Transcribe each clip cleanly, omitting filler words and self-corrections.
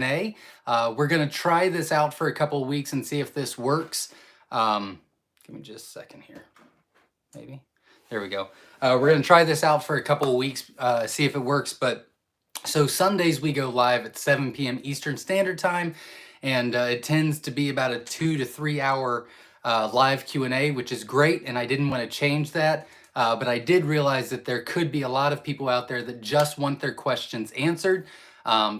We're going to try this out for a couple of weeks and see if this works. Give me just a second here. Maybe. There we go. We're going to try this out for a couple of weeks, see if it works. But so Sundays we go live at 7 p.m. Eastern Standard Time, and it tends to be about a 2 to 3 hour live Q&A, which is great, and I didn't want to change that. But I did realize that there could be a lot of people out there that just want their questions answered.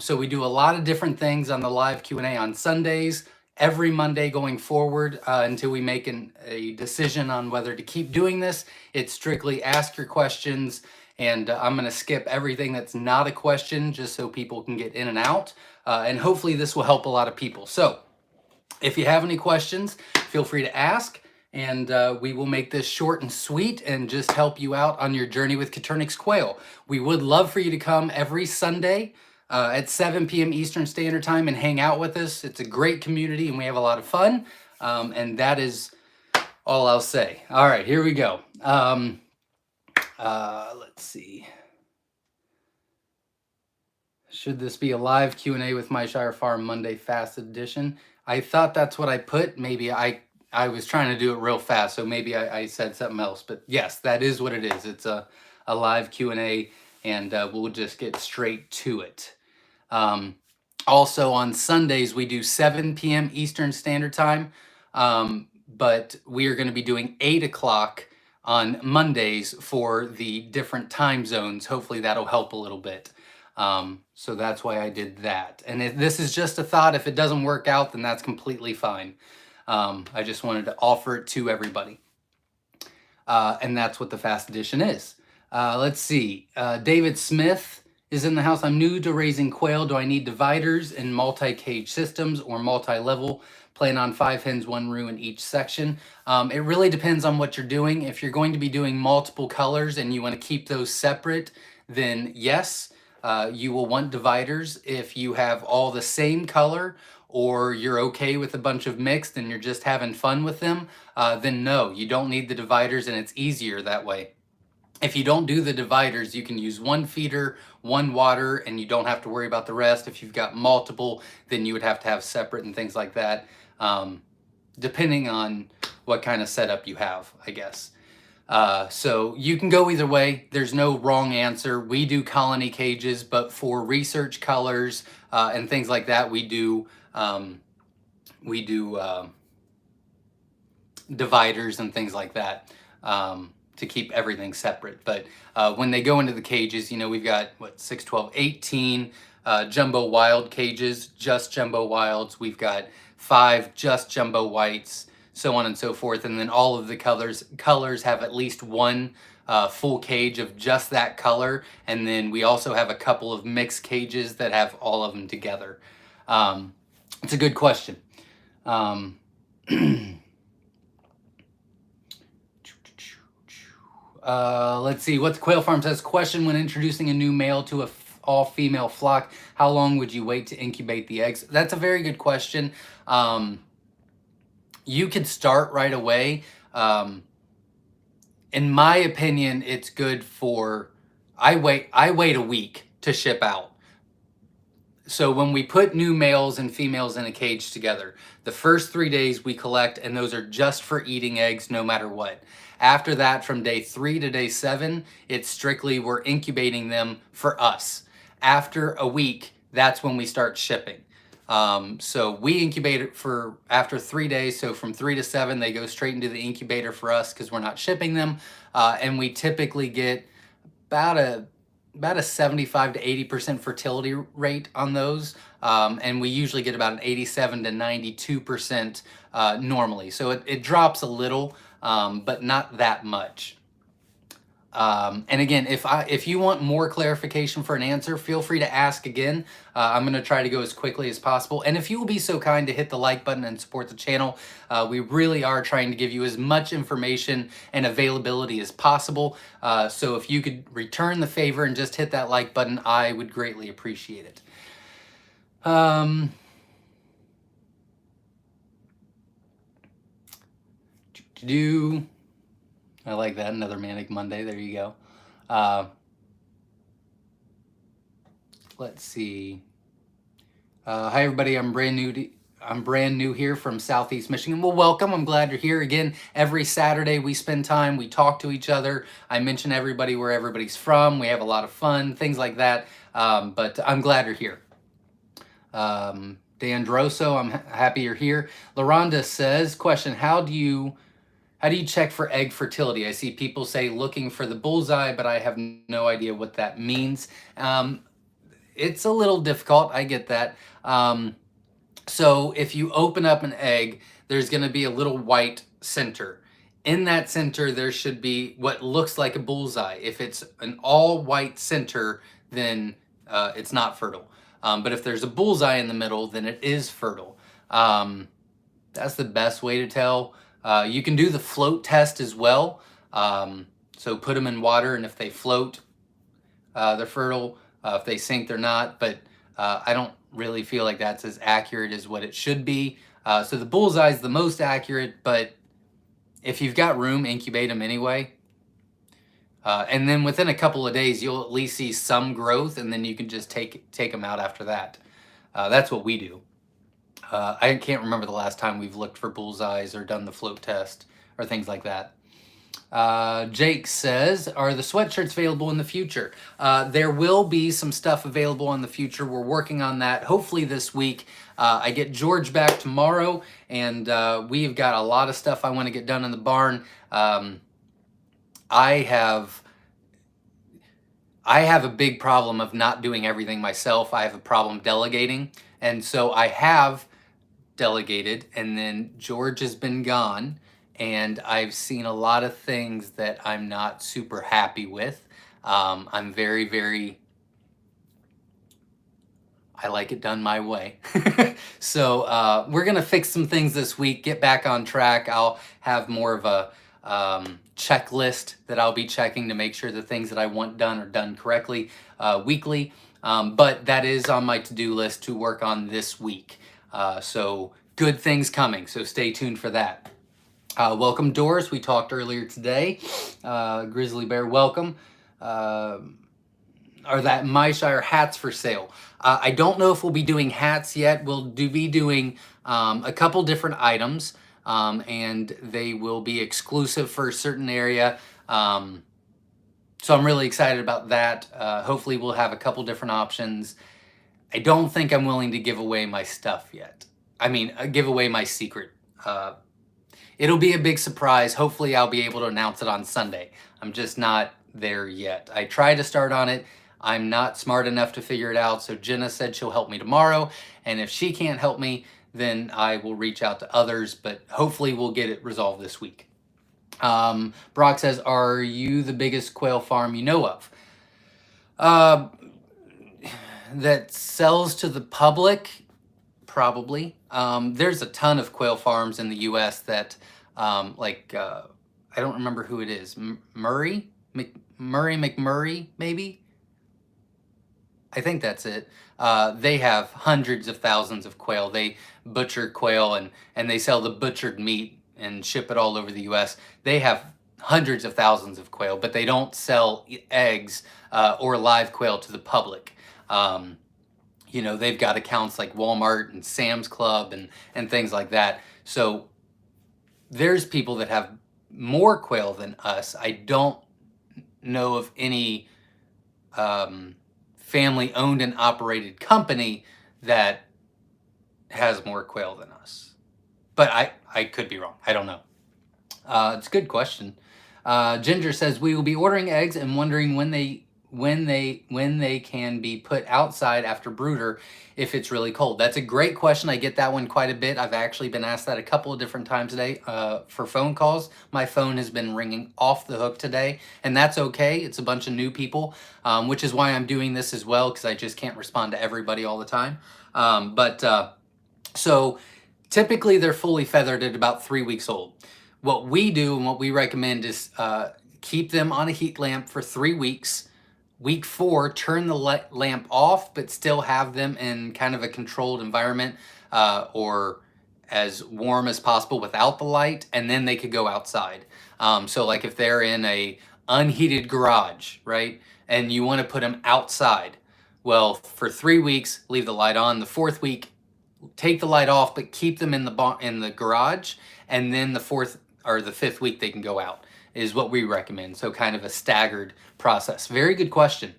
So we do a lot of different things on the live Q&A on Sundays, every Monday going forward until we make a decision on whether to keep doing this. It's strictly ask your questions, and I'm going to skip everything that's not a question just so people can get in and out. And hopefully this will help a lot of people. So if you have any questions, feel free to ask, and we will make this short and sweet and just help you out on your journey with Coturnix quail. We would love for you to come every Sunday at 7 p.m. Eastern Standard Time and hang out with us. It's a great community and we have a lot of fun. And that is all I'll say. All right, here we go. Let's see. Should this be a live Q&A with Myshire Farm Monday Fast Edition? I thought that's what I put. Maybe I was trying to do it real fast, so maybe I said something else. But yes, that is what it is. It's a live Q&A, and we'll just get straight to it. Also on Sundays, we do 7 p.m. Eastern Standard Time, but we are going to be doing 8 o'clock on Mondays for the different time zones. Hopefully that'll help a little bit. So that's why I did that. And this is just a thought. If it doesn't work out, then that's completely fine. I just wanted to offer it to everybody. And that's what the Fast Edition is. Let's see. David Smith is in the house. I'm new to raising quail. Do I need dividers in multi-cage systems or multi-level? Plan on 5 hens, 1 roux in each section. It really depends on what you're doing. If you're going to be doing multiple colors and you want to keep those separate, then yes, you will want dividers. If you have all the same color or you're okay with a bunch of mixed and you're just having fun with them, then no, you don't need the dividers, and it's easier that way. If you don't do the dividers, you can use 1 feeder, 1 water, and you don't have to worry about the rest. If you've got multiple, then you would have to have separate and things like that, depending on what kind of setup you have, I guess. So you can go either way. There's no wrong answer. We do colony cages, but for research colors and things like that, we do dividers and things like that to keep everything separate. But when they go into the cages, you know, we've got what, 6, 12, 18 jumbo wild cages, just jumbo wilds. We've got 5 just jumbo whites, so on and so forth. And then all of the colors have at least 1 full cage of just that color. And then we also have a couple of mixed cages that have all of them together. It's a good question. Let's see, what the Quail Farm says. Question: when introducing a new male to a all-female flock, how long would you wait to incubate the eggs? That's a very good question. You could start right away. In my opinion, it's good for, I wait a week to ship out. So when we put new males and females in a cage together, the first 3 days we collect, and those are just for eating eggs no matter what. After that, from day 3 to day 7, it's strictly we're incubating them for us. After a week, that's when we start shipping. So we incubate it for after 3 days. So from 3 to 7, they go straight into the incubator for us because we're not shipping them. And we typically get about a 75 to 80% fertility rate on those. And we usually get about an 87 to 92% normally. So it drops a little, but not that much. And again, if you want more clarification for an answer, feel free to ask again. I'm going to try to go as quickly as possible. And if you will be so kind to hit the like button and support the channel, we really are trying to give you as much information and availability as possible. So if you could return the favor and just hit that like button, I would greatly appreciate it. I like that. Another Manic Monday. There you go. Let's see. Hi everybody, I'm brand new here from Southeast Michigan. Well, welcome. I'm glad you're here again. Every Saturday we spend time, we talk to each other. I mention everybody where everybody's from. We have a lot of fun, things like that. But I'm glad you're here. Dan Droso, I'm happy you're here. LaRonda says, question, how do you check for egg fertility? I see people say looking for the bullseye, but I have no idea what that means. It's a little difficult. I get that. So if you open up an egg, there's going to be a little white center. In that center, there should be what looks like a bullseye. If it's an all white center, then it's not fertile. But if there's a bullseye in the middle, then it is fertile. That's the best way to tell. You can do the float test as well. So put them in water, and if they float, they're fertile. If they sink, they're not. But I don't really feel like that's as accurate as what it should be. So the bullseye is the most accurate, but if you've got room, incubate them anyway. And then within a couple of days, you'll at least see some growth, and then you can just take them out after that. That's what we do. I can't remember the last time we've looked for bullseyes or done the float test or things like that. Jake says, are the sweatshirts available in the future? There will be some stuff available in the future. We're working on that hopefully this week. I get George back tomorrow, and we've got a lot of stuff I want to get done in the barn. I have a big problem of not doing everything myself. I have a problem delegating, and so I have delegated, and then George has been gone, and I've seen a lot of things that I'm not super happy with. I'm very, I like it done my way. So we're gonna fix some things this week, get back on track. I'll have more of a checklist that I'll be checking to make sure the things that I want done are done correctly weekly. But that is on my to-do list to work on this week. So good things coming, so stay tuned for that. Welcome, Doris. We talked earlier today. Grizzly Bear, welcome. Are that Myshire hats for sale? I don't know if we'll be doing hats yet. We'll be doing a couple different items, and they will be exclusive for a certain area. So I'm really excited about that. Hopefully we'll have a couple different options. I don't think I'm willing to give away my stuff yet. I mean, give away my secret. It'll be a big surprise. Hopefully I'll be able to announce it on Sunday. I'm just not there yet. I tried to start on it. I'm not smart enough to figure it out. So Jenna said she'll help me tomorrow. And if she can't help me, then I will reach out to others. But hopefully we'll get it resolved this week. Brock says, are you the biggest quail farm you know of? That sells to the public? Probably. There's a ton of quail farms in the U.S. that, I don't remember who it is. McMurray, maybe? I think that's it. They have hundreds of thousands of quail. They butcher quail and they sell the butchered meat and ship it all over the U.S. They have hundreds of thousands of quail, but they don't sell eggs or live quail to the public. You know, they've got accounts like Walmart and Sam's Club and things like that. So there's people that have more quail than us. I don't know of any family owned and operated company that has more quail than us. But I could be wrong. I don't know. It's a good question. Ginger says, we will be ordering eggs and wondering when they can be put outside after brooder if it's really cold. That's a great question. I get that one quite a bit. I've actually been asked that a couple of different times today for phone calls. My phone has been ringing off the hook today, and that's okay. It's a bunch of new people, which is why I'm doing this as well, because I just can't respond to everybody all the time. So typically they're fully feathered at about 3 weeks old. What we do and what we recommend is keep them on a heat lamp for 3 weeks. Week 4, turn the lamp off, but still have them in kind of a controlled environment or as warm as possible without the light, and then they could go outside. So like if they're in a unheated garage, right, and you want to put them outside, Well, for 3 weeks, leave the light on. The 4th week, take the light off, but keep them in the garage, and then the 4th or the 5th week they can go out, is what we recommend. So kind of a staggered process. Very good question.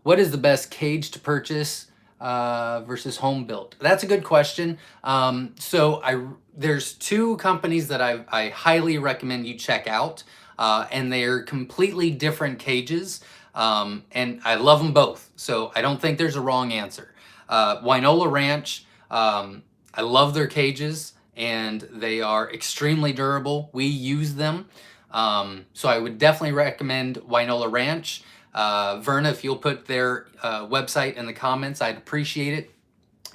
What is the best cage to purchase versus home built? That's a good question. There's 2 companies that I highly recommend you check out, and they're completely different cages, and I love them both. So I don't think there's a wrong answer. Wynola Ranch, I love their cages, and they are extremely durable. We use them. So I would definitely recommend Wynola Ranch. Verna, if you'll put their website in the comments, I'd appreciate it.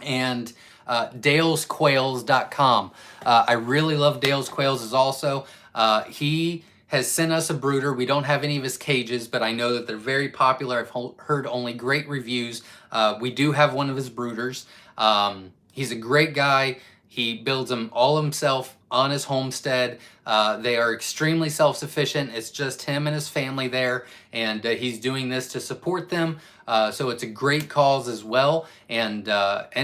And dalesquails.com. I really love Dale's Quails as also. He has sent us a brooder. We don't have any of his cages, but I know that they're very popular. I've heard only great reviews. We do have one of his brooders. He's a great guy. He builds them all himself on his homestead. They are extremely self-sufficient. It's just him and his family there, and he's doing this to support them. So it's a great cause as well, and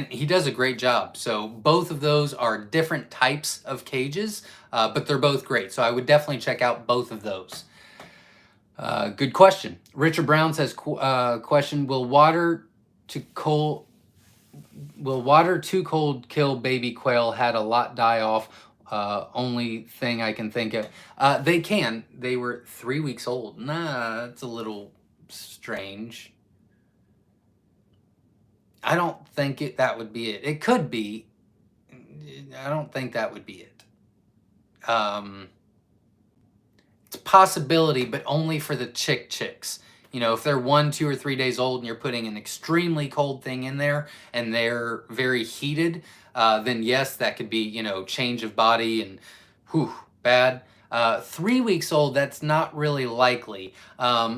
he does a great job. So both of those are different types of cages, but they're both great. So I would definitely check out both of those. Good question. Richard Brown says, question, will water too cold kill baby quail? Had a lot die off. Only thing I can think of. They can. They were 3 weeks old. Nah, that's a little strange. I don't think that would be it. It could be. I don't think that would be it. It's a possibility, but only for the chicks. You know, if they're 1, 2, or 3 days old and you're putting an extremely cold thing in there and they're very heated, then yes, that could be, you know, change of body and whew, bad. 3 weeks old, that's not really likely.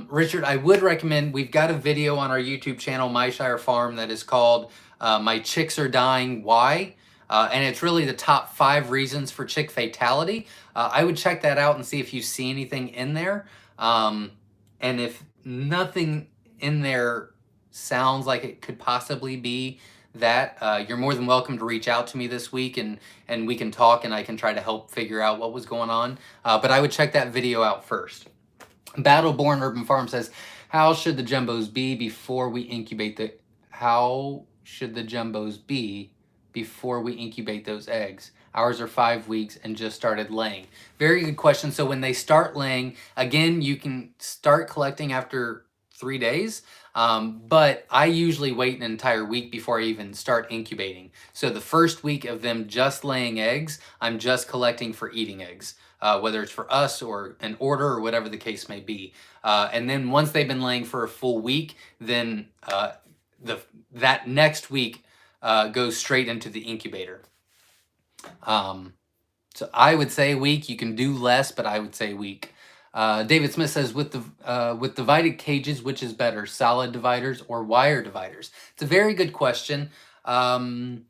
Richard, I would recommend, we've got a video on our YouTube channel, Myshire Farm, that is called My Chicks Are Dying, Why? And it's really the top 5 reasons for chick fatality. I would check that out and see if you see anything in there. And if nothing in there sounds like it could possibly be that, you're more than welcome to reach out to me this week, and we can talk and I can try to help figure out what was going on. But I would check that video out first. Battleborn Urban Farm says, how should the jumbos be before we incubate those eggs? Ours are 5 weeks and just started laying. Very good question. So when they start laying, again, you can start collecting after 3 days, but I usually wait an entire week before I even start incubating. So the first week of them just laying eggs, I'm just collecting for eating eggs, whether it's for us or an order or whatever the case may be. And then once they've been laying for a full week, then that next week goes straight into the incubator. So I would say a week. You can do less, but I would say a week. David Smith says, with divided cages, which is better, solid dividers or wire dividers? It's a very good question. It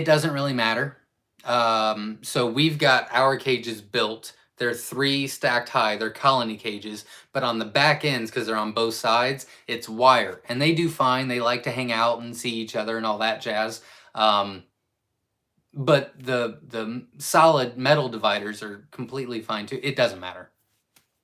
doesn't really matter. So we've got our cages built. They're 3 stacked high. They're colony cages, but on the back ends, because they're on both sides, it's wire, and they do fine. They like to hang out and see each other and all that jazz. But the solid metal dividers are completely fine too. It doesn't matter.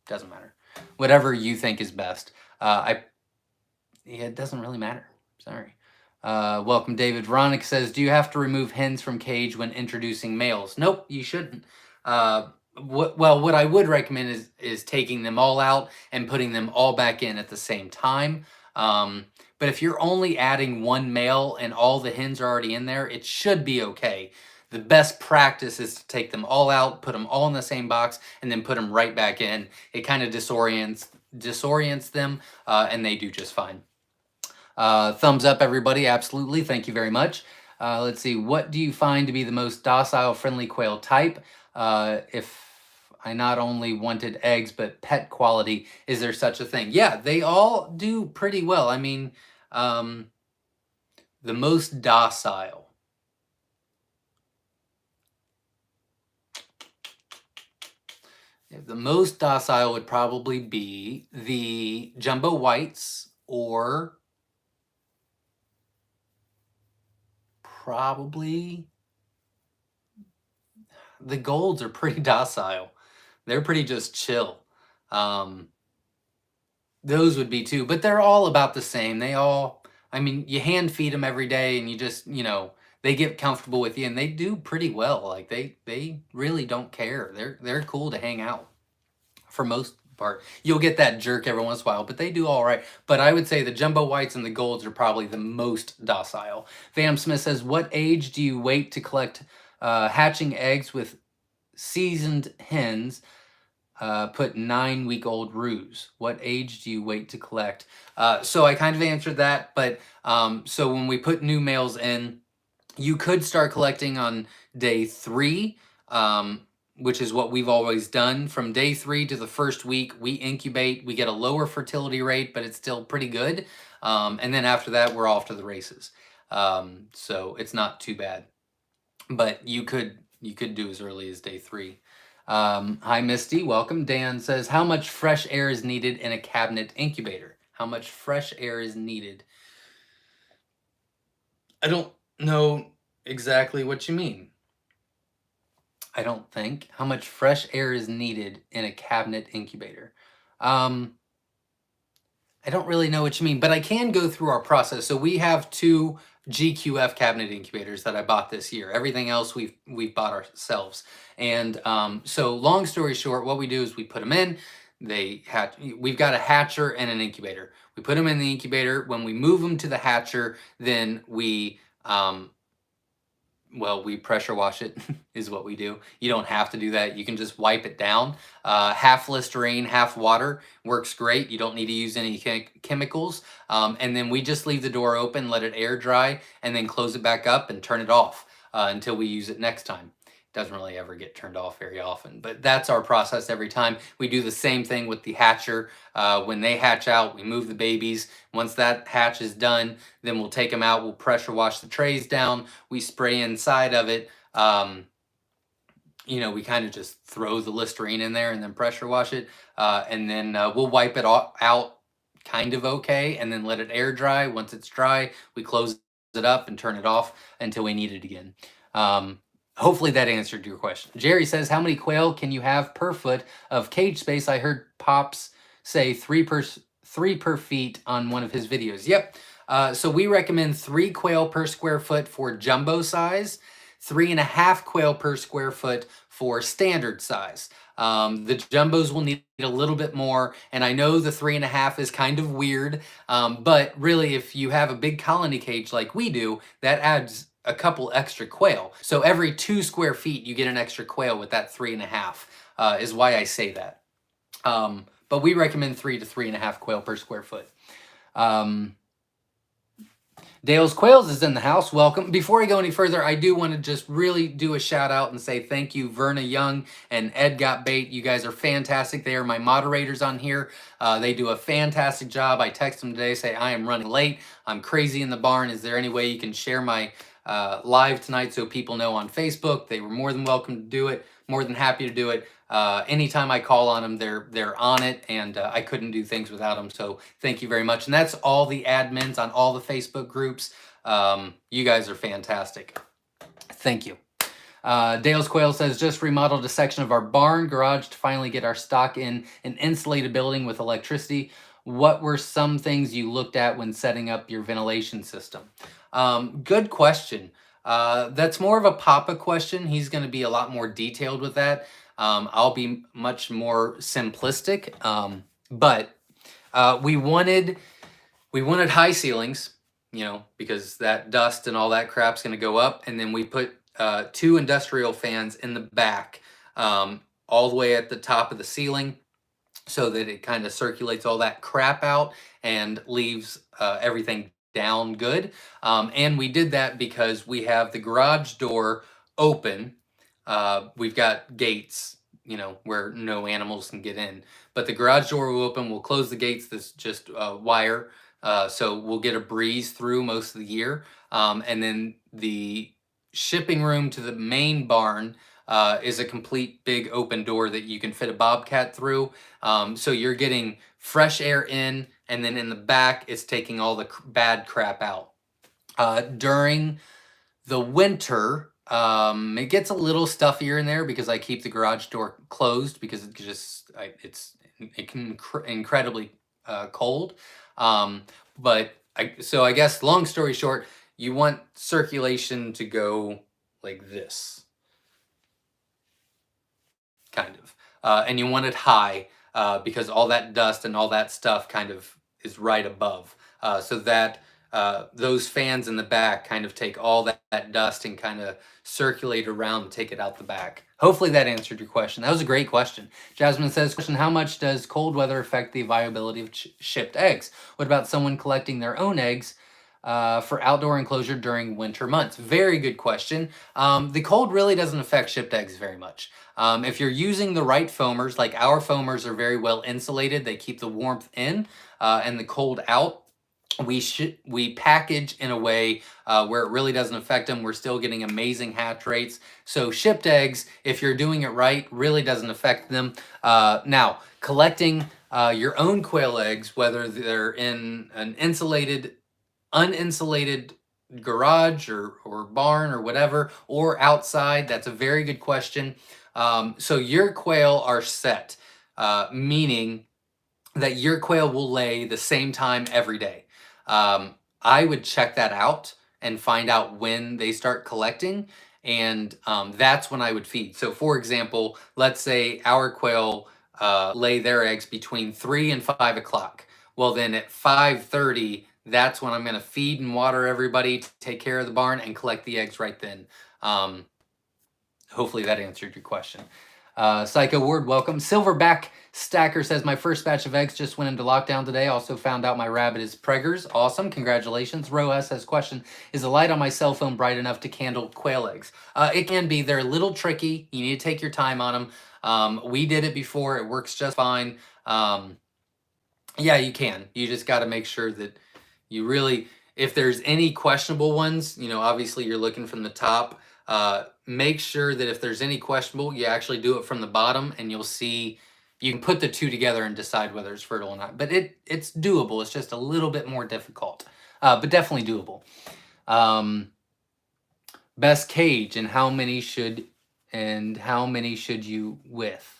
Doesn't matter. Whatever you think is best. It doesn't really matter. Sorry. Welcome, David. Veronica says, do you have to remove hens from cage when introducing males? Nope, you shouldn't. What I would recommend is taking them all out and putting them all back in at the same time. But if you're only adding 1 male and all the hens are already in there, it should be okay. The best practice is to take them all out, put them all in the same box, and then put them right back in. It kind of disorients them, and they do just fine. Thumbs up, everybody. Absolutely. Thank you very much. Let's see. What do you find to be the most docile, friendly quail type? If I not only wanted eggs, but pet quality, is there such a thing? Yeah, they all do pretty well. I mean, the most docile. The most docile would probably be the jumbo whites, or probably the golds are pretty docile. They're pretty just chill. Um, those would be two, but they're all about the same. They all, I mean, you hand feed them every day and you just, they get comfortable with you and they do pretty well. Like they really don't care. They're cool to hang out for most part. You'll get that jerk every once in a while, but they do all right. But I would say the jumbo whites and the golds are probably the most docile. Vam Smith says, what age do you wait to collect hatching eggs with seasoned hens? Put 9-week-old roos. What age do you wait to collect? So I kind of answered that, but so when we put new males in, you could start collecting on day 3, which is what we've always done. From day 3 to the first week, we incubate. We get a lower fertility rate, but it's still pretty good. And then after that, we're off to the races. So it's not too bad. But you could do as early as day 3. Hi, Misty. Welcome. Dan says, how much fresh air is needed in a cabinet incubator? How much fresh air is needed? I don't know exactly what you mean. I don't think. How much fresh air is needed in a cabinet incubator? I don't really know what you mean, but I can go through our process. So we have 2 GQF cabinet incubators that I bought this year. Everything else we've bought ourselves. And so long story short, what we do is we put them in. They hatch. We've got a hatcher and an incubator. We put them in the incubator. When we move them to the hatcher, then we we pressure wash it is what we do. You don't have to do that. You can just wipe it down. Half Listerine, half water works great. You don't need to use any chemicals. And then we just leave the door open, let it air dry, and then close it back up and turn it off until we use it next time. Doesn't really ever get turned off very often, but that's our process every time. We do the same thing with the hatcher. When they hatch out, we move the babies. Once that hatch is done, then we'll take them out. We'll pressure wash the trays down. We spray inside of it. We kind of just throw the Listerine in there and then pressure wash it. And then we'll wipe it out kind of okay and then let it air dry. Once it's dry, we close it up and turn it off until we need it again. Hopefully that answered your question. Jerry says, how many quail can you have per foot of cage space? I heard Pops say 3 per feet on one of his videos. Yep. So we recommend 3 quail per square foot for jumbo size, 3.5 quail per square foot for standard size. The jumbos will need a little bit more, and I know the 3.5 is kind of weird, but really if you have a big colony cage like we do, that adds a couple extra quail. So every 2 square feet, you get an extra quail with that 3.5, is why I say that. But we recommend 3 to 3.5 quail per square foot. Dale's Quails is in the house. Welcome. Before I go any further, I do want to just really do a shout out and say thank you, Verna Young and Ed Got Bait. You guys are fantastic. They are my moderators on here. They do a fantastic job. I text them today, say I am running late. I'm crazy in the barn. Is there any way you can share my live tonight so people know on Facebook? They were more than welcome to do it. More than happy to do it. Anytime I call on them, they're on it, and I couldn't do things without them. So thank you very much. And that's all the admins on all the Facebook groups. You guys are fantastic. Thank you. Dale's Quail says, just remodeled a section of our barn garage to finally get our stock in an insulated building with electricity. What were some things you looked at when setting up your ventilation system? Good question. That's more of a Papa question. He's going to be a lot more detailed with that. I'll be much more simplistic. But we wanted high ceilings, because that dust and all that crap's going to go up. And then we put 2 industrial fans in the back, all the way at the top of the ceiling, so that it kind of circulates all that crap out and leaves everything down good. And we did that because we have the garage door open. We've got gates, where no animals can get in. But the garage door will open. We'll close the gates. That's just wire. So we'll get a breeze through most of the year. And then the shipping room to the main barn, is a complete big open door that you can fit a bobcat through. So you're getting fresh air in, and then in the back, it's taking all the bad crap out. During the winter, it gets a little stuffier in there because I keep the garage door closed because it's incredibly cold. But so I guess long story short, you want circulation to go like this, kind of, and you want it high because all that dust and all that stuff kind of is right above, so that those fans in the back kind of take all that dust and kind of circulate around and take it out the back. Hopefully that answered your question. That was a great question. Jasmine says, question, how much does cold weather affect the viability of shipped eggs? What about someone collecting their own eggs for outdoor enclosure during winter months? Very good question. The cold really doesn't affect shipped eggs very much. If you're using the right foamers, like our foamers are very well insulated, they keep the warmth in and the cold out. We package in a way where it really doesn't affect them. We're still getting amazing hatch rates. So shipped eggs, if you're doing it right, really doesn't affect them. Now, collecting your own quail eggs, whether they're in an uninsulated garage or barn or whatever, or outside, that's a very good question. So your quail are set, meaning that your quail will lay the same time every day. I would check that out and find out when they start collecting, and that's when I would feed. So for example, let's say our quail lay their eggs between 3 and 5 o'clock. Well, then at 5:30, that's when I'm going to feed and water everybody, take care of the barn, and collect the eggs right then. Hopefully that answered your question. Psycho Ward, welcome. Silverback Stacker says, my first batch of eggs just went into lockdown today. Also found out my rabbit is preggers. Awesome. Congratulations. Ro S says, question, is the light on my cell phone bright enough to candle quail eggs? It can be. They're a little tricky. You need to take your time on them. We did it before. It works just fine. Yeah, you can. You just got to make sure that you really, if there's any questionable ones, obviously you're looking from the top. Make sure that if there's any questionable, you actually do it from the bottom, and you'll see, you can put the two together and decide whether it's fertile or not. But it's doable. It's just a little bit more difficult, but definitely doable. Best cage and how many should you with?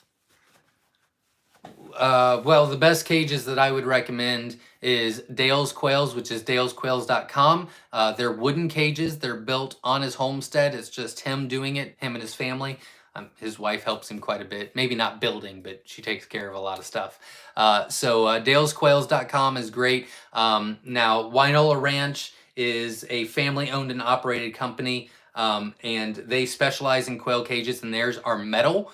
Well, the best cages that I would recommend is Dale's Quails, which is dalesquails.com. They're wooden cages. They're built on his homestead. It's just him doing it, him and his family. His wife helps him quite a bit. Maybe not building, but she takes care of a lot of stuff. So dalesquails.com is great. Now, Wynola Ranch is a family-owned and operated company, and they specialize in quail cages, and theirs are metal.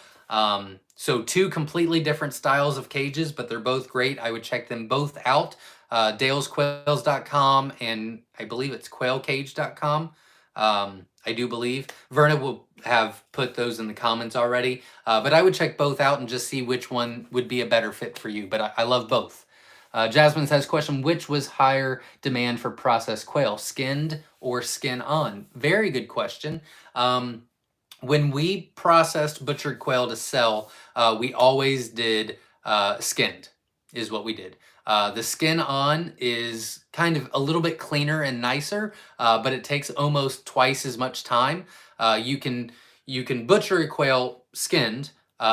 So two completely different styles of cages, but they're both great. I would check them both out. dalesquails.com, and I believe it's quailcage.com. I do believe. Verna will have put those in the comments already. But I would check both out and just see which one would be a better fit for you. But I love both. Jasmine says, question, which was higher demand for processed quail, skinned or skin on? Very good question. When we processed butchered quail to sell, we always did skinned, is what we did. The skin on is kind of a little bit cleaner and nicer, but it takes almost twice as much time. You can butcher a quail skinned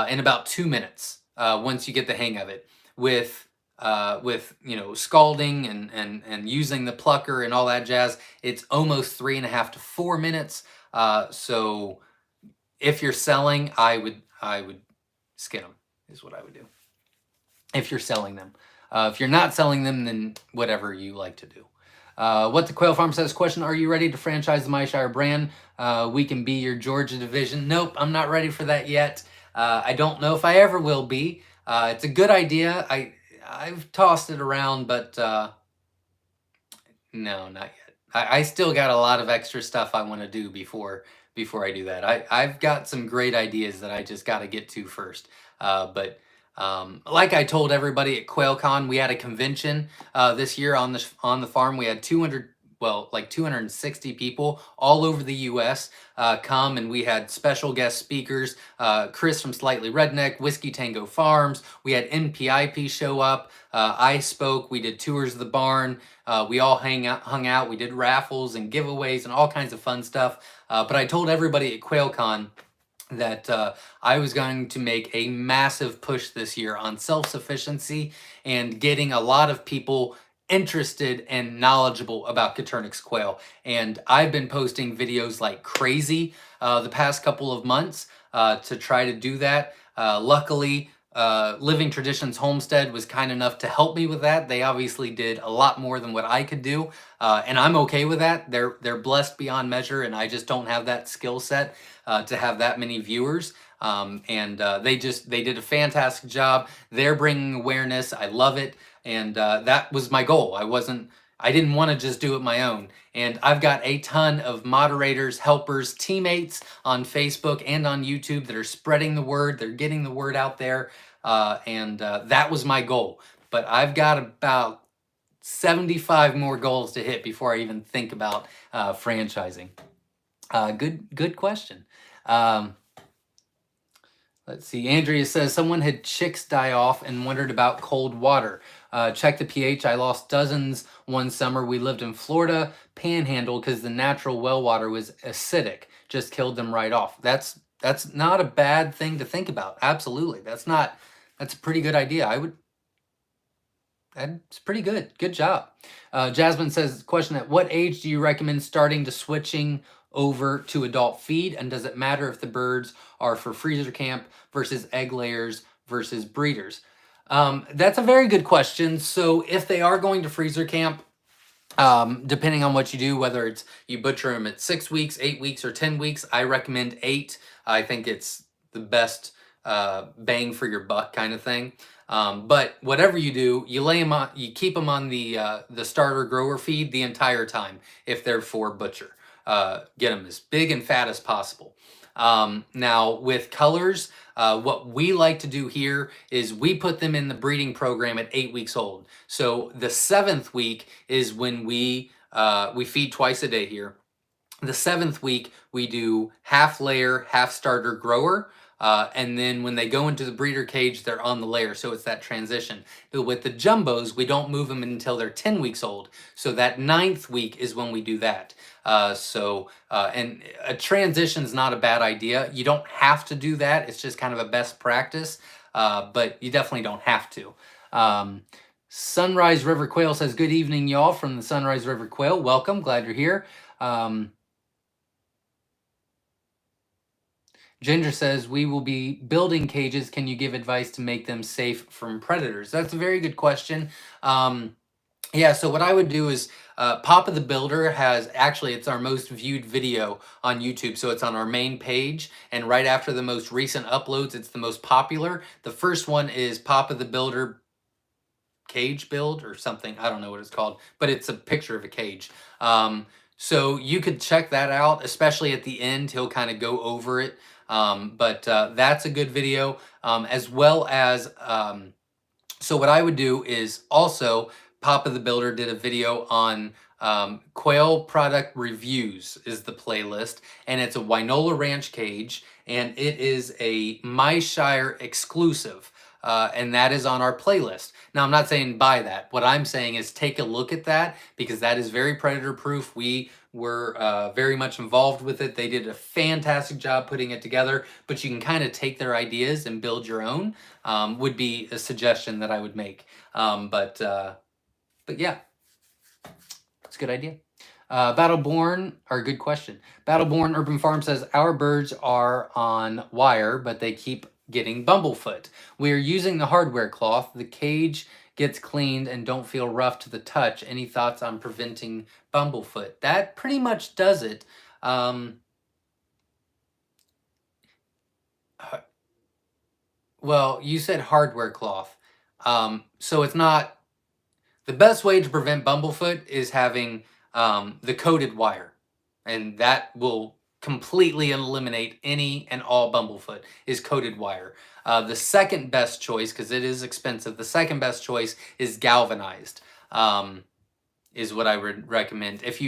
in about 2 minutes once you get the hang of it. With scalding and using the plucker and all that jazz, it's almost 3.5 to 4 minutes. So if you're selling, I would skin them, is what I would do. If you're selling them. If you're not selling them, then whatever you like to do. What the Quail Farm says, question, are you ready to franchise the Myshire brand? We can be your Georgia division. Nope, I'm not ready for that yet. I don't know if I ever will be. It's a good idea. I've tossed it around, but no, not yet. I still got a lot of extra stuff I want to do before I do that. I've got some great ideas that I just got to get to first. But like I told everybody at QuailCon, we had a convention this year on the farm. We had 200 like 260 people all over the US come, and we had special guest speakers, Chris from Slightly Redneck, Whiskey Tango Farms. We had NPIP show up. I spoke. We did tours of the barn. We all hung out. We did raffles and giveaways and all kinds of fun stuff. But I told everybody at QuailCon that I was going to make a massive push this year on self-sufficiency and getting a lot of people interested and knowledgeable about Coturnix quail. And I've been posting videos like crazy the past couple of months to try to do that. Luckily, Living Traditions Homestead was kind enough to help me with that. They obviously did a lot more than what I could do, and I'm okay with that. They're blessed beyond measure, and I just don't have that skill set to have that many viewers. They did a fantastic job. They're bringing awareness. I love it, and that was my goal. I didn't want to just do it my own. And I've got a ton of moderators, helpers, teammates on Facebook and on YouTube that are spreading the word. They're getting the word out there. That was my goal. But I've got about 75 more goals to hit before I even think about franchising. Good question. Let's see. Andrea says, someone had chicks die off and wondered about cold water. Check the pH. I lost dozens one summer. We lived in Florida, Panhandle, because the natural well water was acidic. Just killed them right off. That's not a bad thing to think about. Absolutely. That's a pretty good idea. That's pretty good. Good job. Jasmine says, question, at what age do you recommend starting to switching over to adult feed, and does it matter if the birds are for freezer camp versus egg layers versus breeders? That's a very good question. So if they are going to freezer camp, depending on what you do, whether it's you butcher them at 6 weeks, 8 weeks, or 10 weeks, I recommend 8. I think it's the best bang for your buck kind of thing. But whatever you do, you lay them on, you keep them on the starter grower feed the entire time if they're for butcher. Get them as big and fat as possible. Now with colors, what we like to do here is we put them in the breeding program at 8 weeks old. So the 7th week is when we feed twice a day here. The 7th week, we do half layer, half starter grower. And then when they go into the breeder cage, they're on the layer. So it's that transition. But with the jumbos, we don't move them until they're 10 weeks old. So that 9th week is when we do that. And a transition is not a bad idea. You don't have to do that. It's just kind of a best practice. But you definitely don't have to. Sunrise River Quail says, good evening, y'all, from the Sunrise River Quail. Welcome. Glad you're here. Ginger says, we will be building cages. Can you give advice to make them safe from predators? That's a very good question. Yeah, so what I would do is Papa the Builder it's our most viewed video on YouTube. So it's on our main page. And right after the most recent uploads, it's the most popular. The first one is Papa the Builder cage build or something. I don't know what it's called, but it's a picture of a cage. So you could check that out, especially at the end. He'll kind of go over it. That's a good video, as well as, so what I would do is also Papa the Builder did a video on quail product reviews is the playlist, and it's a Wynola Ranch cage, and it is a Myshire exclusive. And that is on our playlist. Now, I'm not saying buy that. What I'm saying is take a look at that, because that is very predator proof. We were very much involved with it. They did a fantastic job putting it together, but you can kind of take their ideas and build your own, would be a suggestion that I would make. But yeah, it's a good idea. Battleborn, or good question. Battleborn Urban Farm says, our birds are on wire, but they keep getting bumblefoot. We are using the hardware cloth. The cage gets cleaned and don't feel rough to the touch. Any thoughts on preventing bumblefoot? That pretty much does it. Well, you said hardware cloth. So it's not... The best way to prevent bumblefoot is having the coated wire. And that will completely eliminate any and all bumblefoot, is coated wire. The second best choice, because it is expensive, the second best choice is galvanized. is what I would recommend. If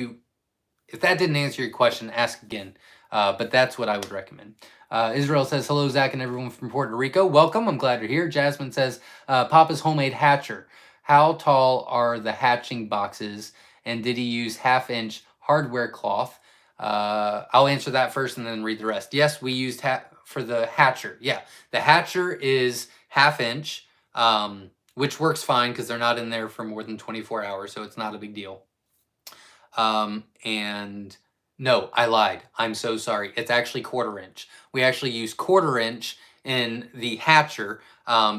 that didn't answer your question, ask again. But that's what I would recommend. Israel says, hello, Zach and everyone from Puerto Rico. Welcome. I'm glad you're here. Jasmine says, Papa's homemade hatcher. How tall are the hatching boxes? And did he use half-inch hardware cloth? I'll answer that first and then read the rest. Yes, we used for the hatcher. Yeah, the hatcher is half-inch, which works fine because they're not in there for more than 24 hours, so it's not a big deal. And no, I lied. I'm so sorry. It's actually 1/4 inch. We actually use 1/4 inch in the hatcher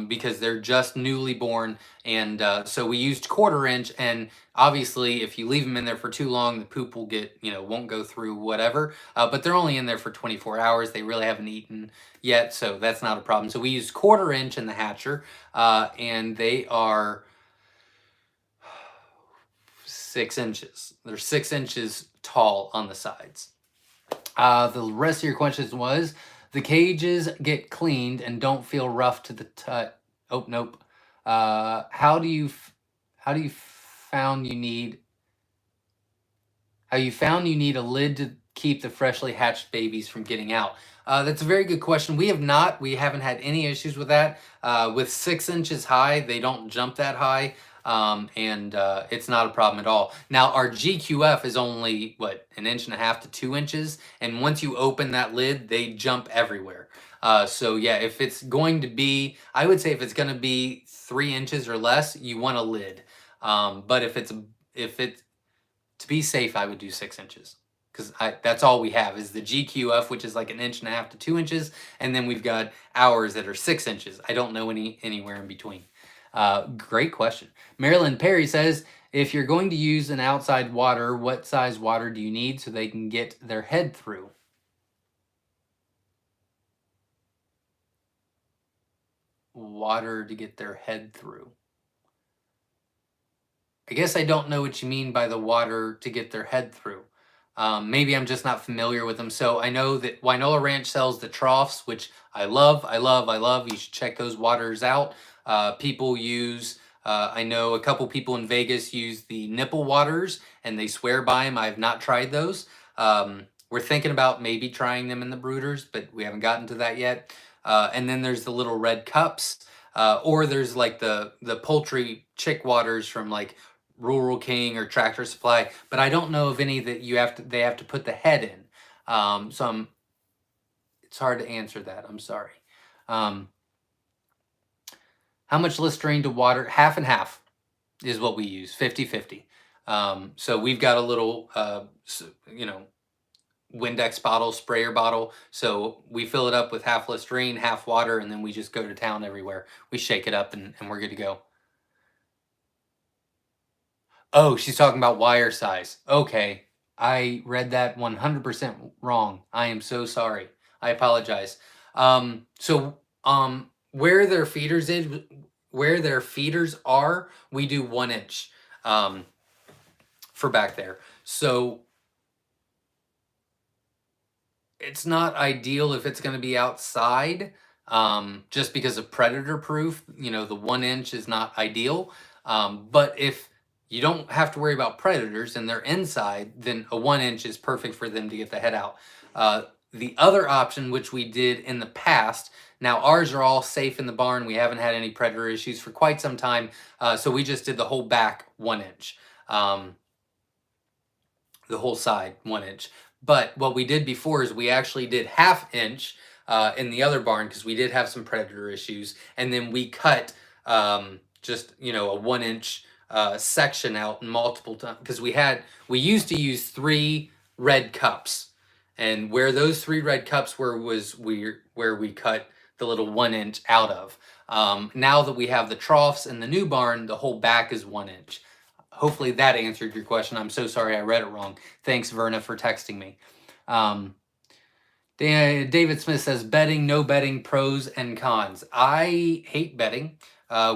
because they're just newly born. And so we used 1/4 inch. And obviously, if you leave them in there for too long, the poop will get, won't go through whatever. But they're only in there for 24 hours. They really haven't eaten yet. So that's not a problem. So we use 1/4 inch in the hatcher. And they are 6 inches. They're 6 inches tall on the sides. The rest of your questions was, the cages get cleaned and don't feel rough to the touch. Oh, nope. How you found you need a lid to keep the freshly hatched babies from getting out? That's a very good question. We haven't had any issues with that. With 6 inches high, they don't jump that high. And it's not a problem at all. Now, our GQF is only, 1.5 to 2 inches. And once you open that lid, they jump everywhere. So yeah, if it's going to be, I would say if it's going to be 3 inches or less, you want a lid. But if it's, to be safe, I would do 6 inches. Because that's all we have is the GQF, which is like 1.5 to 2 inches. And then we've got ours that are 6 inches. I don't know anywhere in between. Great question. Marilyn Perry says, if you're going to use an outside water, what size water do you need so they can get their head through? Water to get their head through. I guess I don't know what you mean by the water to get their head through. Maybe I'm just not familiar with them. So I know that Wynola Ranch sells the troughs, which I love. You should check those waters out. People use, I know a couple people in Vegas use the nipple waters and they swear by them. I have not tried those. We're thinking about maybe trying them in the brooders, but we haven't gotten to that yet. And then there's the little red cups, or there's like the poultry chick waters from like Rural King or Tractor Supply, but I don't know of any that they have to put the head in. It's hard to answer that. I'm sorry. How much Listerine to water? Half and half is what we use, 50-50. So we've got a little, Windex bottle, sprayer bottle. So we fill it up with half Listerine, half water, and then we just go to town everywhere. We shake it up and we're good to go. Oh, she's talking about wire size. Okay. I read that 100% wrong. I am so sorry. I apologize. Where their feeders are, we do 1 inch for back there. So it's not ideal if it's going to be outside, just because of predator proof. The 1 inch is not ideal. But if you don't have to worry about predators and they're inside, then a 1 inch is perfect for them to get the head out. The other option, which we did in the past, now ours are all safe in the barn. We haven't had any predator issues for quite some time. So we just did the whole back 1 inch. The whole side 1 inch. But what we did before is we actually did half inch in the other barn because we did have some predator issues. And then we cut just, a 1 inch section out multiple times because we used to use 3 red cups, and where those 3 red cups were was where we cut the little 1 inch out of. Now that we have the troughs in the new barn, the whole back is 1 inch. Hopefully that answered your question. I'm so sorry I read it wrong. Thanks, Verna, for texting me. David Smith says, bedding, no bedding, pros and cons. I hate bedding.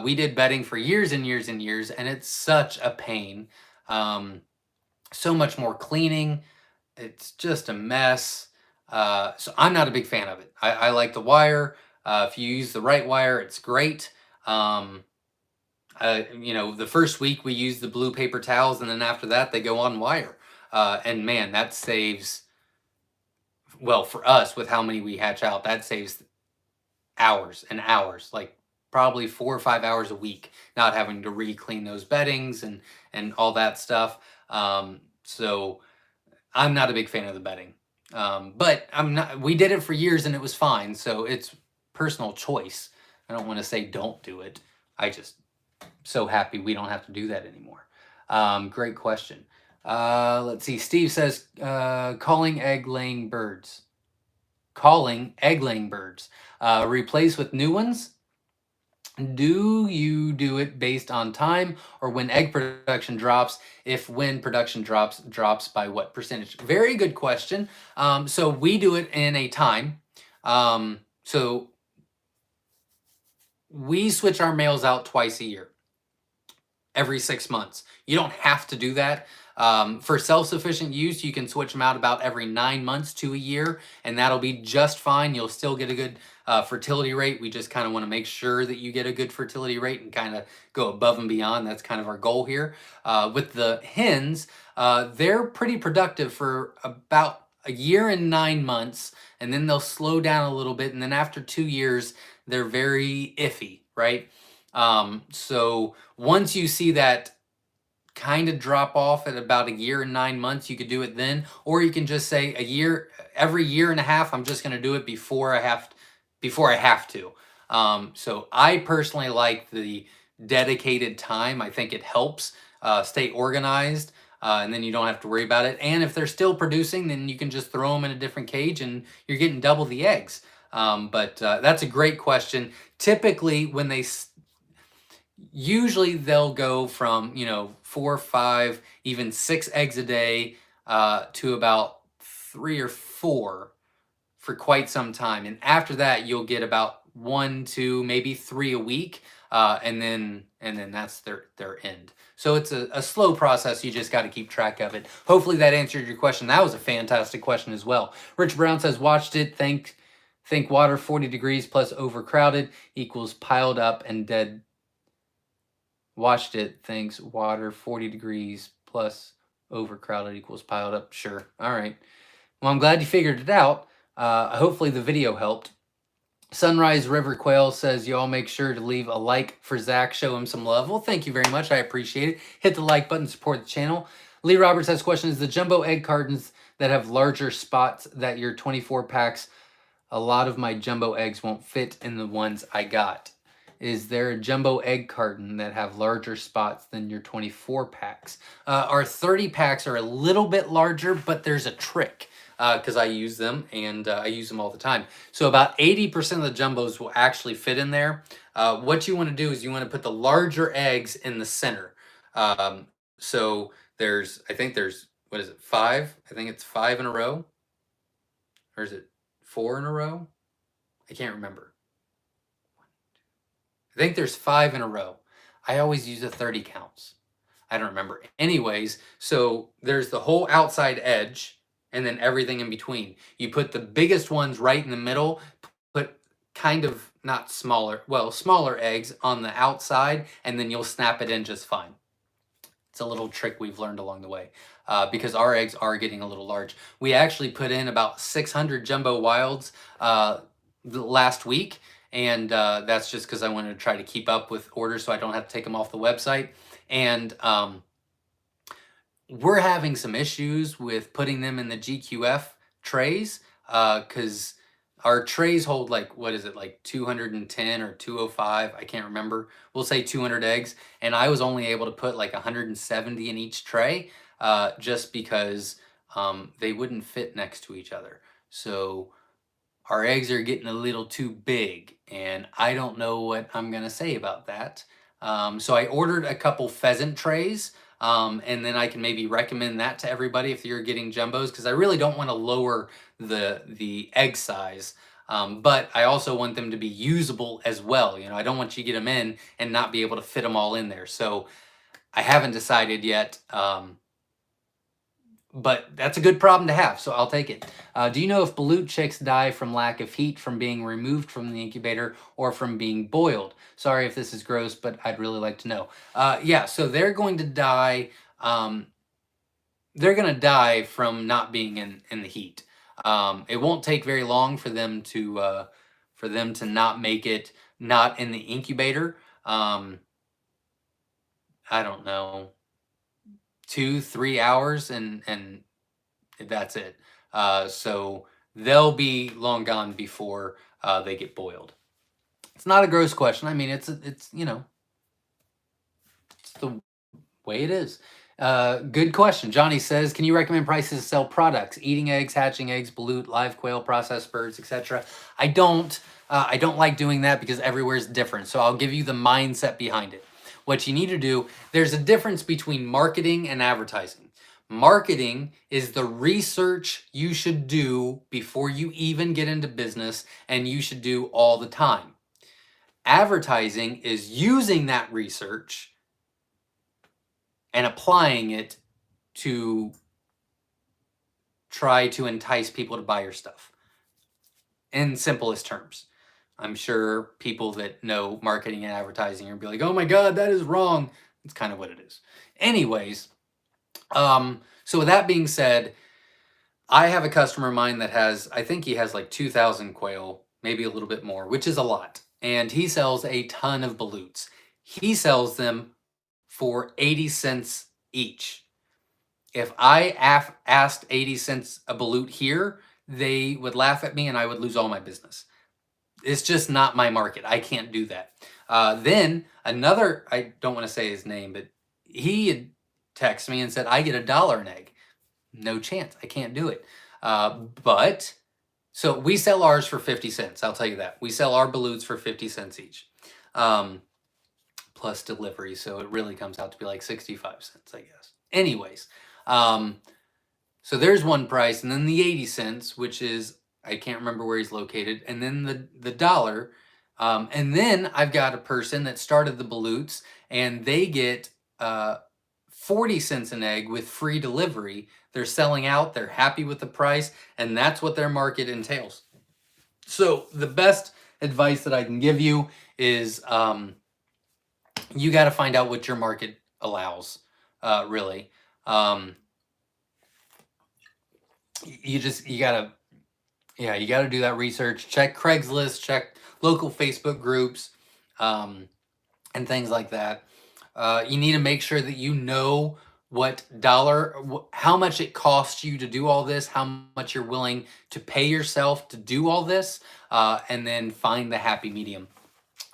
We did bedding for years and years and years, and it's such a pain. So much more cleaning. It's just a mess. So I'm not a big fan of it. I like the wire. If you use the right wire, it's great. You know, the first week we use the blue paper towels, and then after that they go on wire. And man, that saves, well, for us with how many we hatch out, that saves hours and hours, like probably 4 or 5 hours a week, not having to re-clean those beddings and all that stuff. So I'm not a big fan of the bedding, but I'm not. We did it for years and it was fine. So it's personal choice. I don't want to say don't do it. I just so happy we don't have to do that anymore. Great question. Let's see. Steve says calling egg laying birds. Calling egg laying birds. Replace with new ones. Do you do it based on time or when egg production drops? If when production drops by what percentage? Very good question. So we do it in a time. So we switch our males out twice a year, every 6 months. You don't have to do that. For self-sufficient use, you can switch them out about every 9 months to a year, and that'll be just fine. You'll still get a good fertility rate. We just kind of want to make sure that you get a good fertility rate and kind of go above and beyond. That's kind of our goal here. With the hens, they're pretty productive for about a year and 9 months, and then they'll slow down a little bit, and then after 2 years, they're very iffy, right? So once you see that kind of drop off at about a year and 9 months, you could do it then, or you can just say a year, every year and a half, I'm just going to do it before I have to. So I personally like the dedicated time. I think it helps stay organized. And then you don't have to worry about it. And if they're still producing, then you can just throw them in a different cage and you're getting double the eggs. But that's a great question. Typically, when usually they'll go from, 4, 5, even 6 eggs a day to about 3 or 4 for quite some time. And after that, you'll get about 1, 2, maybe 3 a week. And then that's their end. So it's a slow process. You just got to keep track of it. Hopefully that answered your question. That was a fantastic question as well. Rich Brown says, watched it. Think water 40 degrees plus overcrowded equals piled up and dead. Watched it. Thinks water 40 degrees plus overcrowded equals piled up. Sure. All right. Well, I'm glad you figured it out. Hopefully the video helped. Sunrise River Quail says, y'all make sure to leave a like for Zach. Show him some love. Well, thank you very much. I appreciate it. Hit the like button, support the channel. Lee Roberts has questions. The jumbo egg cartons that have larger spots that your 24 packs, a lot of my jumbo eggs won't fit in the ones I got. Is there a jumbo egg carton that have larger spots than your 24 packs? Our 30 packs are a little bit larger, but there's a trick. Because I use them, and I use them all the time. So about 80% of the jumbos will actually fit in there. What you want to do is you want to put the larger eggs in the center. So I think there's, what is it, 5? I think it's 5 in a row. Or is it 4 in a row? I can't remember. I think there's 5 in a row. I always use the 30 counts. I don't remember. Anyways, so there's the whole outside edge, and then everything in between. You put the biggest ones right in the middle, put kind of not smaller, well, smaller eggs on the outside, and then you'll snap it in just fine. It's a little trick we've learned along the way because our eggs are getting a little large. We actually put in about 600 jumbo wilds last week, and that's just because I wanted to try to keep up with orders so I don't have to take them off the website. And we're having some issues with putting them in the GQF trays because our trays hold like, what is it, like 210 or 205? I can't remember. We'll say 200 eggs. And I was only able to put like 170 in each tray just because they wouldn't fit next to each other. So our eggs are getting a little too big, and I don't know what I'm going to say about that. So I ordered a couple pheasant trays. And then I can maybe recommend that to everybody if you're getting jumbos, because I really don't want to lower the egg size. But I also want them to be usable as well. I don't want you to get them in and not be able to fit them all in there. So I haven't decided yet but that's a good problem to have, so I'll take it. Do you know if balut chicks die from lack of heat, from being removed from the incubator, or from being boiled? Sorry if this is gross, but I'd really like to know. Yeah, so they're going to die. They're going to die from not being in the heat. It won't take very long for them to not make it not in the incubator. I don't know, 2-3 hours, and that's it. So they'll be long gone before they get boiled. It's not a gross question. I mean, it's you know, it's the way it is. Good question. Johnny says, can you recommend prices to sell products? Eating eggs, hatching eggs, balut, live quail, processed birds, etc. I don't. I don't like doing that because everywhere is different. So I'll give you the mindset behind it. What you need to do, there's a difference between marketing and advertising. Marketing is the research you should do before you even get into business, and you should do all the time. Advertising is using that research and applying it to try to entice people to buy your stuff. In simplest terms. I'm sure people that know marketing and advertising are be like, oh my God, that is wrong. It's kind of what it is. Anyways, so with that being said, I have a customer of mine that has, I think he has like 2,000 quail, maybe a little bit more, which is a lot. And he sells a ton of balutes. He sells them for 80 cents each. If I asked 80 cents a balut here, they would laugh at me and I would lose all my business. It's just not my market. I can't do that. Then another, I don't want to say his name, but he had texted me and said, I get $1 an egg. No chance. I can't do it. But so we sell ours for 50 cents. I'll tell you that. We sell our balutes for 50 cents each. Plus delivery. So it really comes out to be like 65 cents, I guess. Anyways, so there's one price, and then the 80 cents, which is, I can't remember where he's located, and then the dollar. And then I've got a person that started the balutes, and they get 40 cents an egg with free delivery. They're selling out, they're happy with the price, and that's what their market entails. So the best advice that I can give you is you got to find out what your market allows, really. You gotta do that research. Check Craigslist, check local Facebook groups, and things like that. You need to make sure that you know how much it costs you to do all this, how much you're willing to pay yourself to do all this, and then find the happy medium.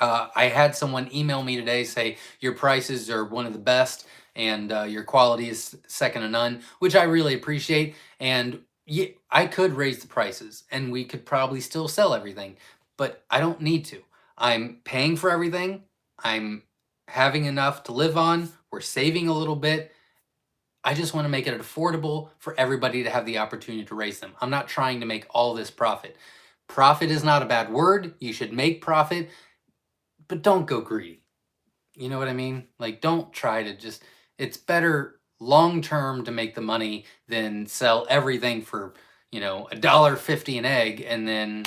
I had someone email me today say your prices are one of the best and your quality is second to none, which I really appreciate. And yeah, I could raise the prices and we could probably still sell everything, but I don't need to. I'm paying for everything. I'm having enough to live on. We're saving a little bit. I just want to make it affordable for everybody to have the opportunity to raise them. I'm not trying to make all this profit. Profit is not a bad word. You should make profit, but don't go greedy. You know what I mean? Like, don't try to just, it's better long term to make the money than sell everything for, $1.50 an egg, and then,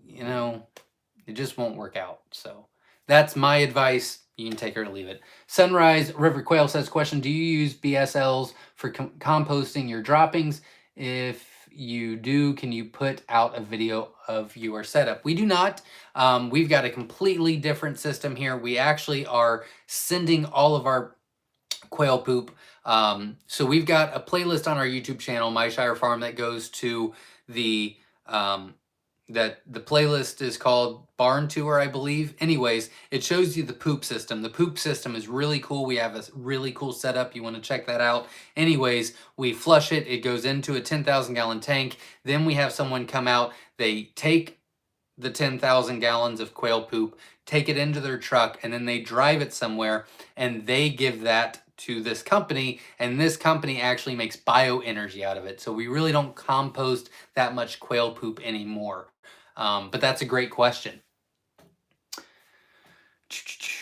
it just won't work out. So that's my advice. You can take it or leave it. Sunrise River Quail says, question, do you use BSLs for composting your droppings? If you do, can you put out a video of your setup? We do not. We've got a completely different system here. We actually are sending all of our quail poop. So we've got a playlist on our YouTube channel, Myshire Farm, that goes to the the playlist is called Barn Tour, I believe. Anyways, it shows you the poop system. The poop system is really cool. We have a really cool setup. You want to check that out. Anyways, we flush it. It goes into a 10,000 gallon tank. Then we have someone come out. They take the 10,000 gallons of quail poop, take it into their truck, and then they drive it somewhere, and they give that to this company, and this company actually makes bioenergy out of it. So we really don't compost that much quail poop anymore. But that's a great question.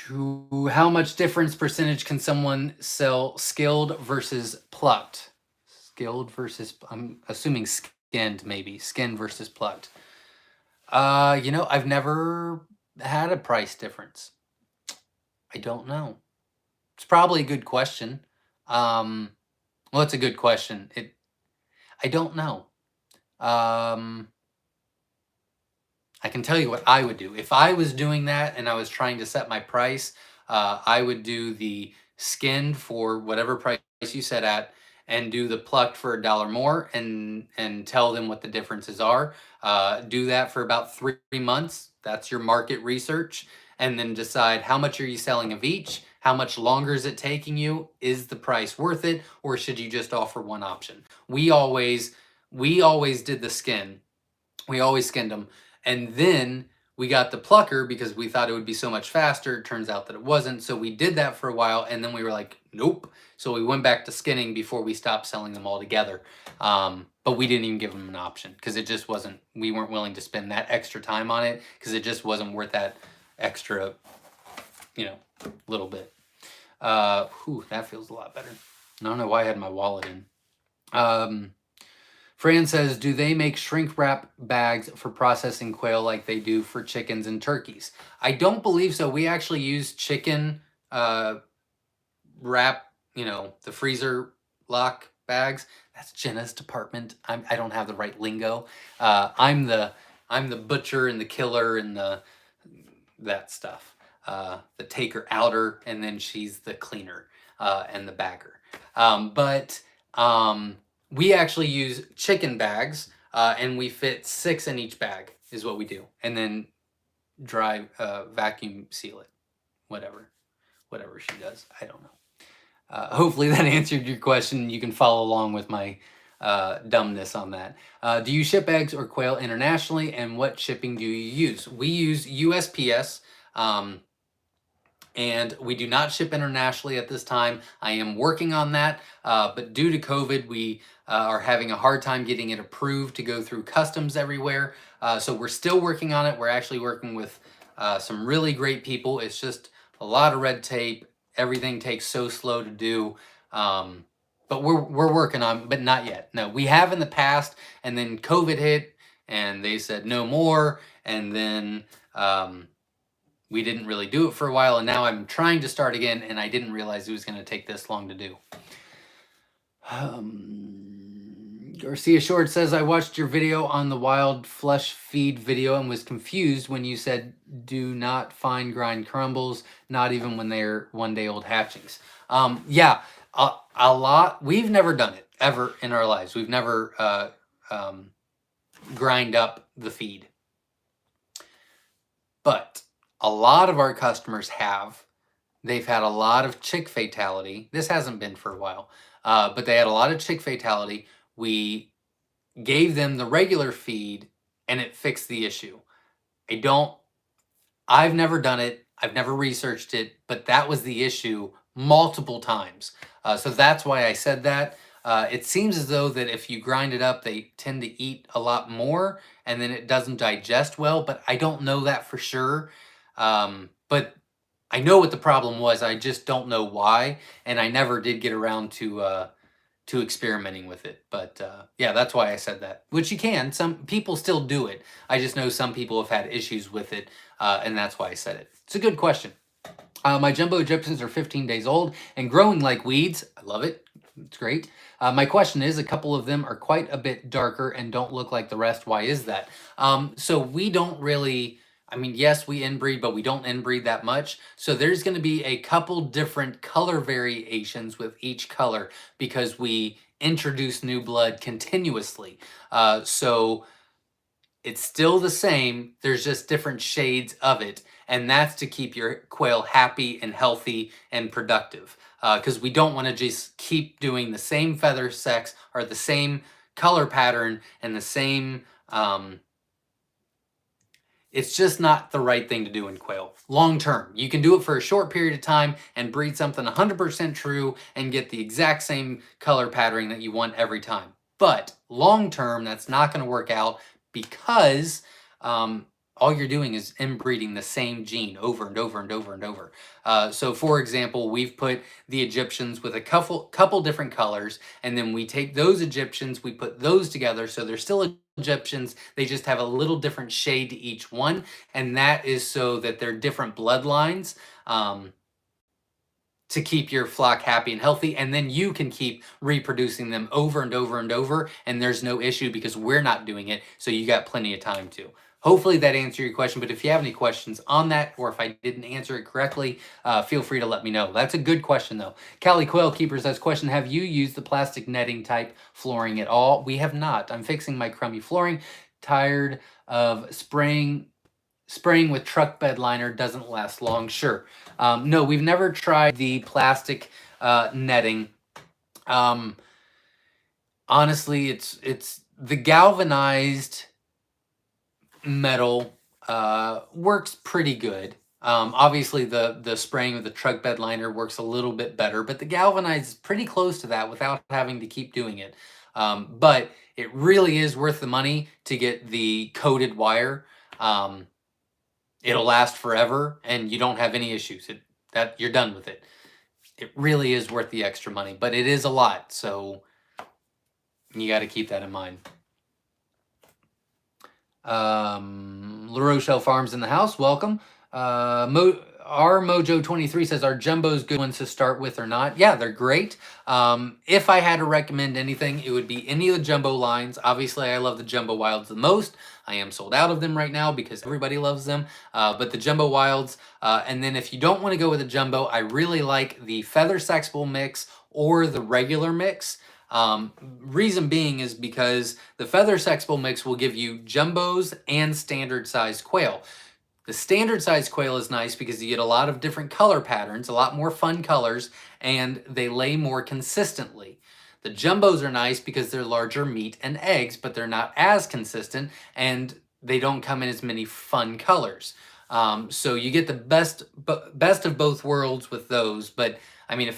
How much difference percentage can someone sell skilled versus plucked? skilled versus, I'm assuming skinned, maybe skinned versus plucked. I've never had a price difference. I don't know. It's probably a good question. Well, it's a good question. I don't know. I can tell you what I would do. If I was doing that and I was trying to set my price, I would do the skinned for whatever price you set at, and do the plucked for $1 more, and tell them what the differences are. Do that for about 3 months. That's your market research. And then decide how much are you selling of each? How much longer is it taking you? Is the price worth it? Or should you just offer one option? We always did the skin. We always skinned them. And then we got the plucker because we thought it would be so much faster. It turns out that it wasn't. So we did that for a while, and then we were like, nope. So we went back to skinning before we stopped selling them altogether. But we didn't even give them an option because it just wasn't, we weren't willing to spend that extra time on it because it just wasn't worth that extra, little bit. That feels a lot better. I don't know why I had my wallet in. Fran says, do they make shrink wrap bags for processing quail like they do for chickens and turkeys? I don't believe so. We actually use chicken wrap, the freezer lock bags. That's Jenna's department. I don't have the right lingo. I'm the butcher and the killer and that stuff. The taker outer, and then she's the cleaner and the bagger. We actually use chicken bags, and we fit 6 in each bag is what we do. And then dry vacuum seal it, whatever she does. I don't know. Hopefully that answered your question. You can follow along with my dumbness on that. Do you ship eggs or quail internationally, and what shipping do you use? We use USPS. And we do not ship internationally at this time. I am working on that, but due to COVID, we are having a hard time getting it approved to go through customs everywhere. So we're still working on it. We're actually working with some really great people. It's just a lot of red tape. Everything takes so slow to do. But we're working on, but not yet. No, we have in the past, and then COVID hit, and they said no more, and then we didn't really do it for a while, and now I'm trying to start again, and I didn't realize it was going to take this long to do. Garcia Short says, I watched your video on the wild flush feed video and was confused when you said do not fine grind crumbles, not even when they're 1-day-old hatchings. Yeah, a lot. We've never done it ever in our lives. We've never grind up the feed. But a lot of our customers have. They've had a lot of chick fatality. This hasn't been for a while, but they had a lot of chick fatality. We gave them the regular feed, and it fixed the issue. I've never done it. I've never researched it, but that was the issue multiple times. So that's why I said that. It seems as though that if you grind it up, they tend to eat a lot more, and then it doesn't digest well, but I don't know that for sure. But I know what the problem was. I just don't know why, and I never did get around to experimenting with it. But yeah, that's why I said that. Which you can. Some people still do it. I just know some people have had issues with it, and that's why I said it. It's a good question. My jumbo Egyptians are 15 days old and growing like weeds. I love it. It's great. My question is, a couple of them are quite a bit darker and don't look like the rest. Why is that? So we don't really... yes, we inbreed, but we don't inbreed that much. So there's going to be a couple different color variations with each color because we introduce new blood continuously. So it's still the same. There's just different shades of it. And that's to keep your quail happy and healthy and productive. Because we don't want to just keep doing the same feather sex or the same color pattern and the same... It's just not the right thing to do in quail. Long term. You can do it for a short period of time and breed something 100% true and get the exact same color patterning that you want every time. But long term, that's not going to work out because all you're doing is inbreeding the same gene over and over and over and over. So for example, we've put the Egyptians with a couple different colors, and then we take those Egyptians, we put those together, so they're still Egyptians, they just have a little different shade to each one, and that is so that they're different bloodlines. To keep your flock happy and healthy, and then you can keep reproducing them over and over and over, and there's no issue because we're not doing it, so you got plenty of time to. Hopefully that answered your question, but if you have any questions on that, or if I didn't answer it correctly, feel free to let me know. That's a good question though. Callie Quail Keeper says, question, have you used the plastic netting type flooring at all? We have not. I'm fixing my crummy flooring. Tired of spraying with truck bed liner, doesn't last long. Sure. No, we've never tried the plastic netting. Honestly, it's the galvanized metal works pretty good. Obviously, the spraying with the truck bed liner works a little bit better, but the galvanized is pretty close to that without having to keep doing it. But it really is worth the money to get the coated wire. It'll last forever, and you don't have any issues. That you're done with it. It really is worth the extra money, but it is a lot, so you got to keep that in mind. La Rochelle Farms in the house, welcome. Our Mojo 23 says, are jumbos good ones to start with or not? Yeah, they're great. If I had to recommend anything, it would be any of the jumbo lines. Obviously, I love the Jumbo Wilds the most. I am sold out of them right now because everybody loves them. But the Jumbo Wilds, and then if you don't want to go with a jumbo, I really like the Feather Sexable mix or the regular mix. Reason being is because the Feather Sexable mix will give you jumbos and standard size quail. The standard size quail is nice because you get a lot of different color patterns, a lot more fun colors, and they lay more consistently. The jumbos are nice because they're larger meat and eggs, but they're not as consistent, and they don't come in as many fun colors. So you get the best of both worlds with those. But I mean,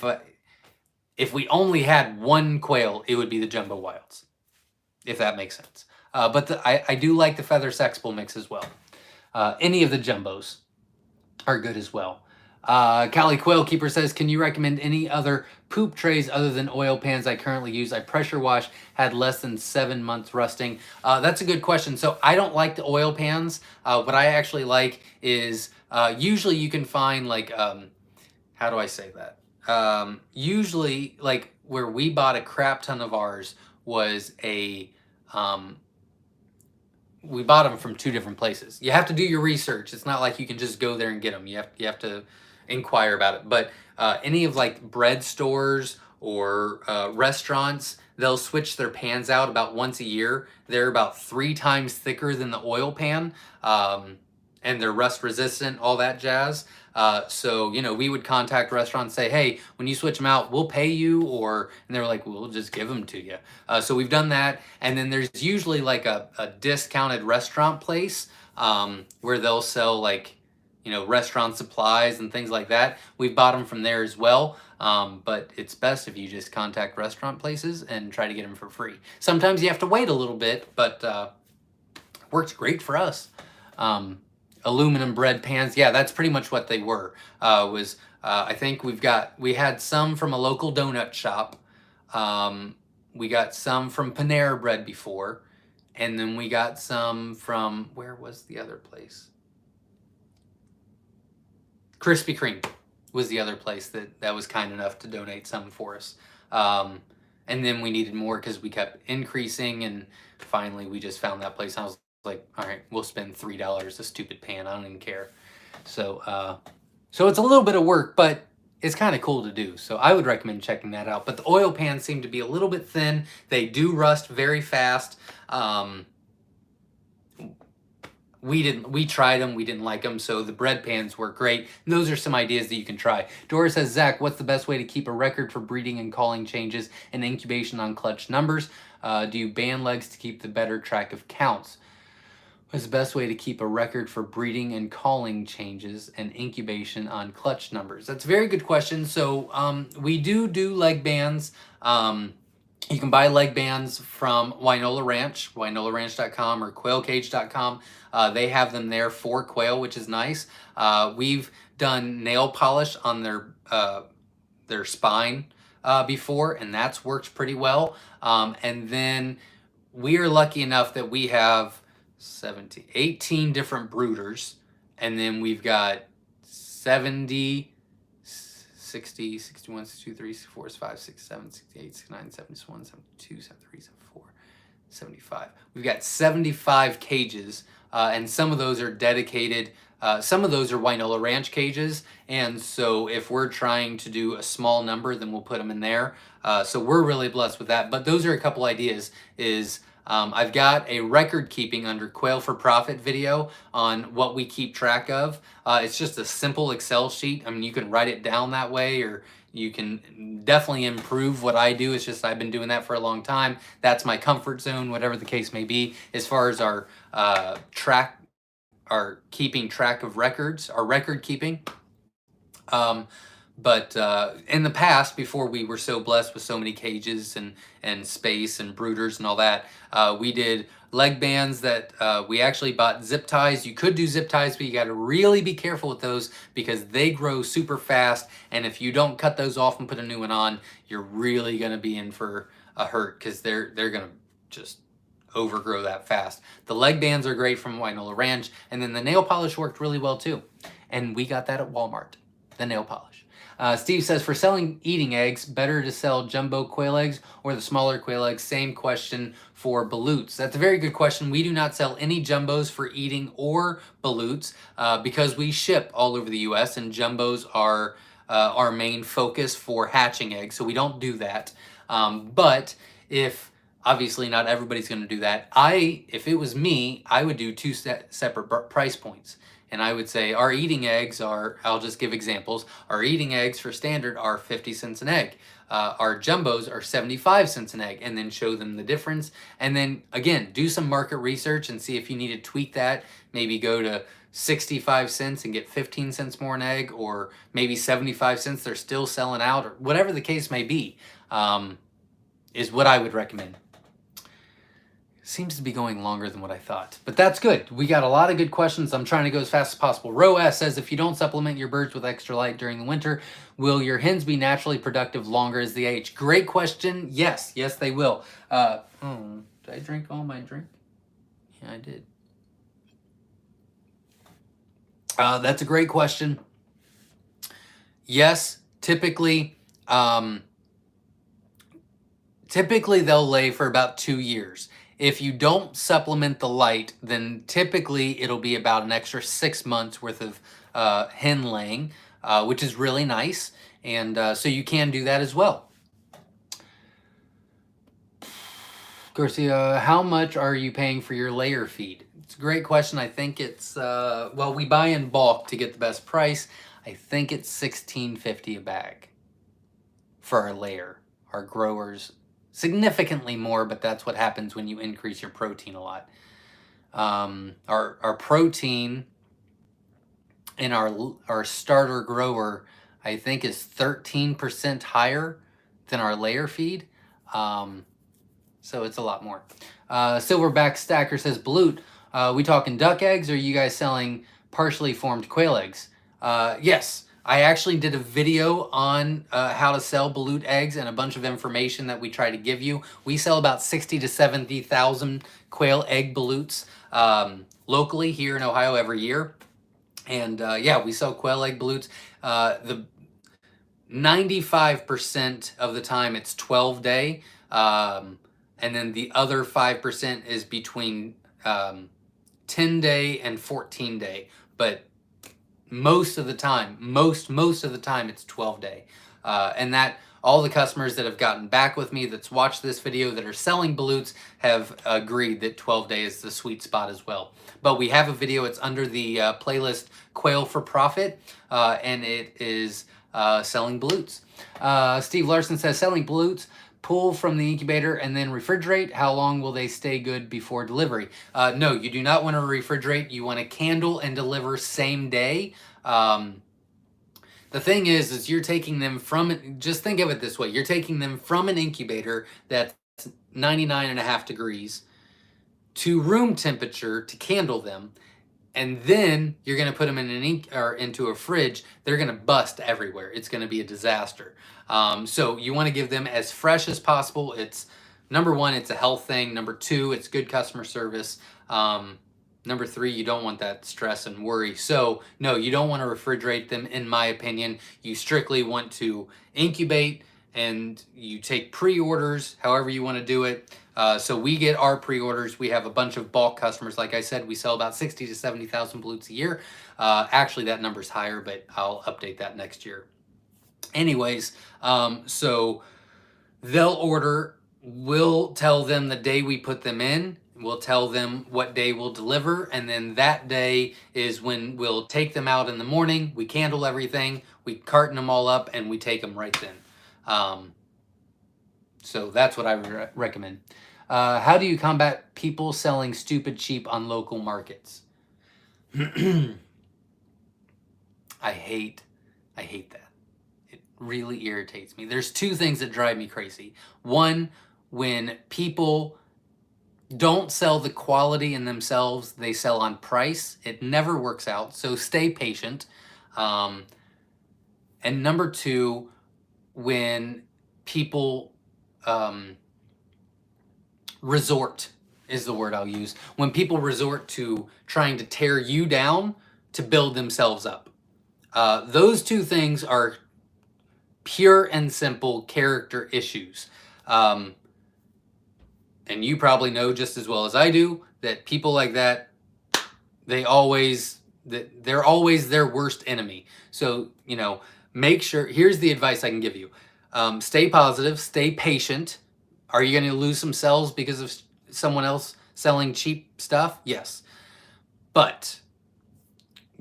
if we only had one quail, it would be the Jumbo Wilds, if that makes sense. But I do like the Feather Sexable mix as well. Any of the jumbos are good as well. Callie Quail Keeper says, can you recommend any other poop trays other than oil pans I currently use? I pressure wash, had less than 7 months rusting. That's a good question. So I don't like the oil pans. What I actually like is usually you can find like, how do I say that? Usually like where we bought a crap ton of ours was a... we bought them from 2 different places. You have to do your research. It's not like you can just go there and get them. You have to inquire about it. But any of like bread stores or restaurants, they'll switch their pans out about once a year. They're about 3 times thicker than the oil pan, and they're rust resistant, all that jazz. So, you know, we would contact restaurants, say, hey, when you switch them out, we'll pay you, and they were like, we'll just give them to you. So we've done that. And then there's usually like a discounted restaurant place where they'll sell like, you know, restaurant supplies and things like that. We've bought them from there as well. But it's best if you just contact restaurant places and try to get them for free. Sometimes you have to wait a little bit, but works great for us. Aluminum bread pans, yeah, that's pretty much what they were. I think we had some from a local donut shop. We got some from Panera Bread before, and then we got some from, where was the other place? Krispy Kreme was the other place that was kind enough to donate some for us. And then we needed more because we kept increasing, and finally we just found that place. I was like, all right, we'll spend $3 a stupid pan. I don't even care. So it's a little bit of work, but it's kind of cool to do. So I would recommend checking that out. But the oil pans seem to be a little bit thin. They do rust very fast. We tried them, we didn't like them, so the bread pans work great. And those are some ideas that you can try. Dora says, Zach, what's the best way to keep a record for breeding and calling changes and incubation on clutch numbers? Do you band legs to keep the better track of counts? What's the best way to keep a record for breeding and calling changes and incubation on clutch numbers? That's a very good question. So we do leg bands. You can buy leg bands from Wynola Ranch, wynolaranch.com or quailcage.com. They have them there for quail, which is nice. We've done nail polish on their spine before, and that's worked pretty well. And then we are lucky enough that we have 18 different brooders, and then we've got 70, 60, 61, 62, 64, 65, 67, 68, 69, 71, 72, 73, 74, 75. We've got 75 cages, and some of those are dedicated. Some of those are Wynola Ranch cages, and so if we're trying to do a small number, then we'll put them in there. So we're really blessed with that. But those are a couple ideas. I've got a record keeping under Quail for Profit video on what we keep track of. It's just a simple Excel sheet. I mean, you can write it down that way, or you can definitely improve what I do. It's just I've been doing that for a long time. That's my comfort zone, whatever the case may be. As far as our keeping track of records, our record keeping. But in the past, before we were so blessed with so many cages and space and brooders and all that, we did leg bands that we actually bought zip ties. You could do zip ties, but you got to really be careful with those because they grow super fast. And if you don't cut those off and put a new one on, you're really going to be in for a hurt because they're going to just overgrow that fast. The leg bands are great from Wynola Ranch, and then the nail polish worked really well too. And we got that at Walmart, the nail polish. Steve says, for selling eating eggs, better to sell jumbo quail eggs or the smaller quail eggs? Same question for Pollutes. That's a very good question. We do not sell any jumbos for eating or Pollutes because we ship all over the U.S. and jumbos are our main focus for hatching eggs, so we don't do that. But if obviously not everybody's going to do that, if it was me, I would do two separate price points. And I would say our eating eggs are, I'll just give examples. Our eating eggs for standard are 50 cents an egg. Our jumbos are 75 cents an egg, and then show them the difference. And then again, do some market research and see if you need to tweak that. Maybe go to 65 cents and get 15 cents more an egg, or maybe 75 cents they're still selling out, or whatever the case may be, is what I would recommend. Seems to be going longer than what I thought, but that's good. We got a lot of good questions. I'm trying to go as fast as possible. Row S says, if you don't supplement your birds with extra light during the winter, will your hens be naturally productive longer as they age? Great question. Yes, they will. Did I drink all my drink? Yeah, I did. That's a great question. Yes, typically they'll lay for about 2 years. If you don't supplement the light, then typically it'll be about an extra 6 months worth of hen laying, which is really nice. And so you can do that as well. Garcia, how much are you paying for your layer feed? It's a great question. I think it's, well, we buy in bulk to get the best price. I think it's $16.50 a bag for our layer. Our growers significantly more, but that's what happens when you increase your protein a lot. Our protein in our starter grower, I think, is 13% higher than our layer feed. So it's a lot more. Silverback Stacker says, Balut, we talking duck eggs, or are you guys selling partially formed quail eggs? Yes. I actually did a video on how to sell balut eggs and a bunch of information that we try to give you. We sell about 60 to 70,000 quail egg balutes locally here in Ohio every year. And yeah, we sell quail egg balutes. The 95% of the time it's 12-day. And then the other 5% is between 10-day and 14-day. But most of the time, most of the time, it's 12-day. And that all the customers that have gotten back with me that's watched this video that are selling balutes have agreed that 12-day is the sweet spot as well. But we have a video, it's under the playlist Quail for Profit, and it is selling balutes. Steve Larson says, selling balutes, pull from the incubator and then refrigerate. How long will they stay good before delivery? No, you do not want to refrigerate. You want to candle and deliver same day. The thing is you're taking them from, just think of it this way, you're taking them from an incubator that's 99.5 degrees to room temperature to candle them, and then you're going to put them in an or into a fridge. They're going to bust everywhere. It's going to be a disaster. So you want to give them as fresh as possible. It's number one, it's a health thing. Number two, it's good customer service. Number three, you don't want that stress and worry. So no, you don't want to refrigerate them, in my opinion. You strictly want to incubate, and you take pre-orders, however you want to do it. So we get our pre-orders. We have a bunch of bulk customers. Like I said, we sell about 60 to 70,000 pollutes a year. Actually, that number's higher, but I'll update that next year. Anyways, so they'll order. We'll tell them the day we put them in. We'll tell them what day we'll deliver, and then that day is when we'll take them out in the morning. We candle everything, we carton them all up, and we take them right then. So that's what I recommend. How do you combat people selling stupid cheap on local markets? I hate that. It really irritates me. There's two things that drive me crazy. One, when people don't sell the quality in themselves, they sell on price. It never works out, so stay patient. And number two, when people resort is the word I'll use. When people resort to trying to tear you down to build themselves up. Those two things are pure and simple character issues. And you probably know just as well as I do that people like that, they're always their worst enemy. So, make sure, here's the advice I can give you. Stay positive, stay patient. Are you going to lose some sales because of someone else selling cheap stuff? Yes. But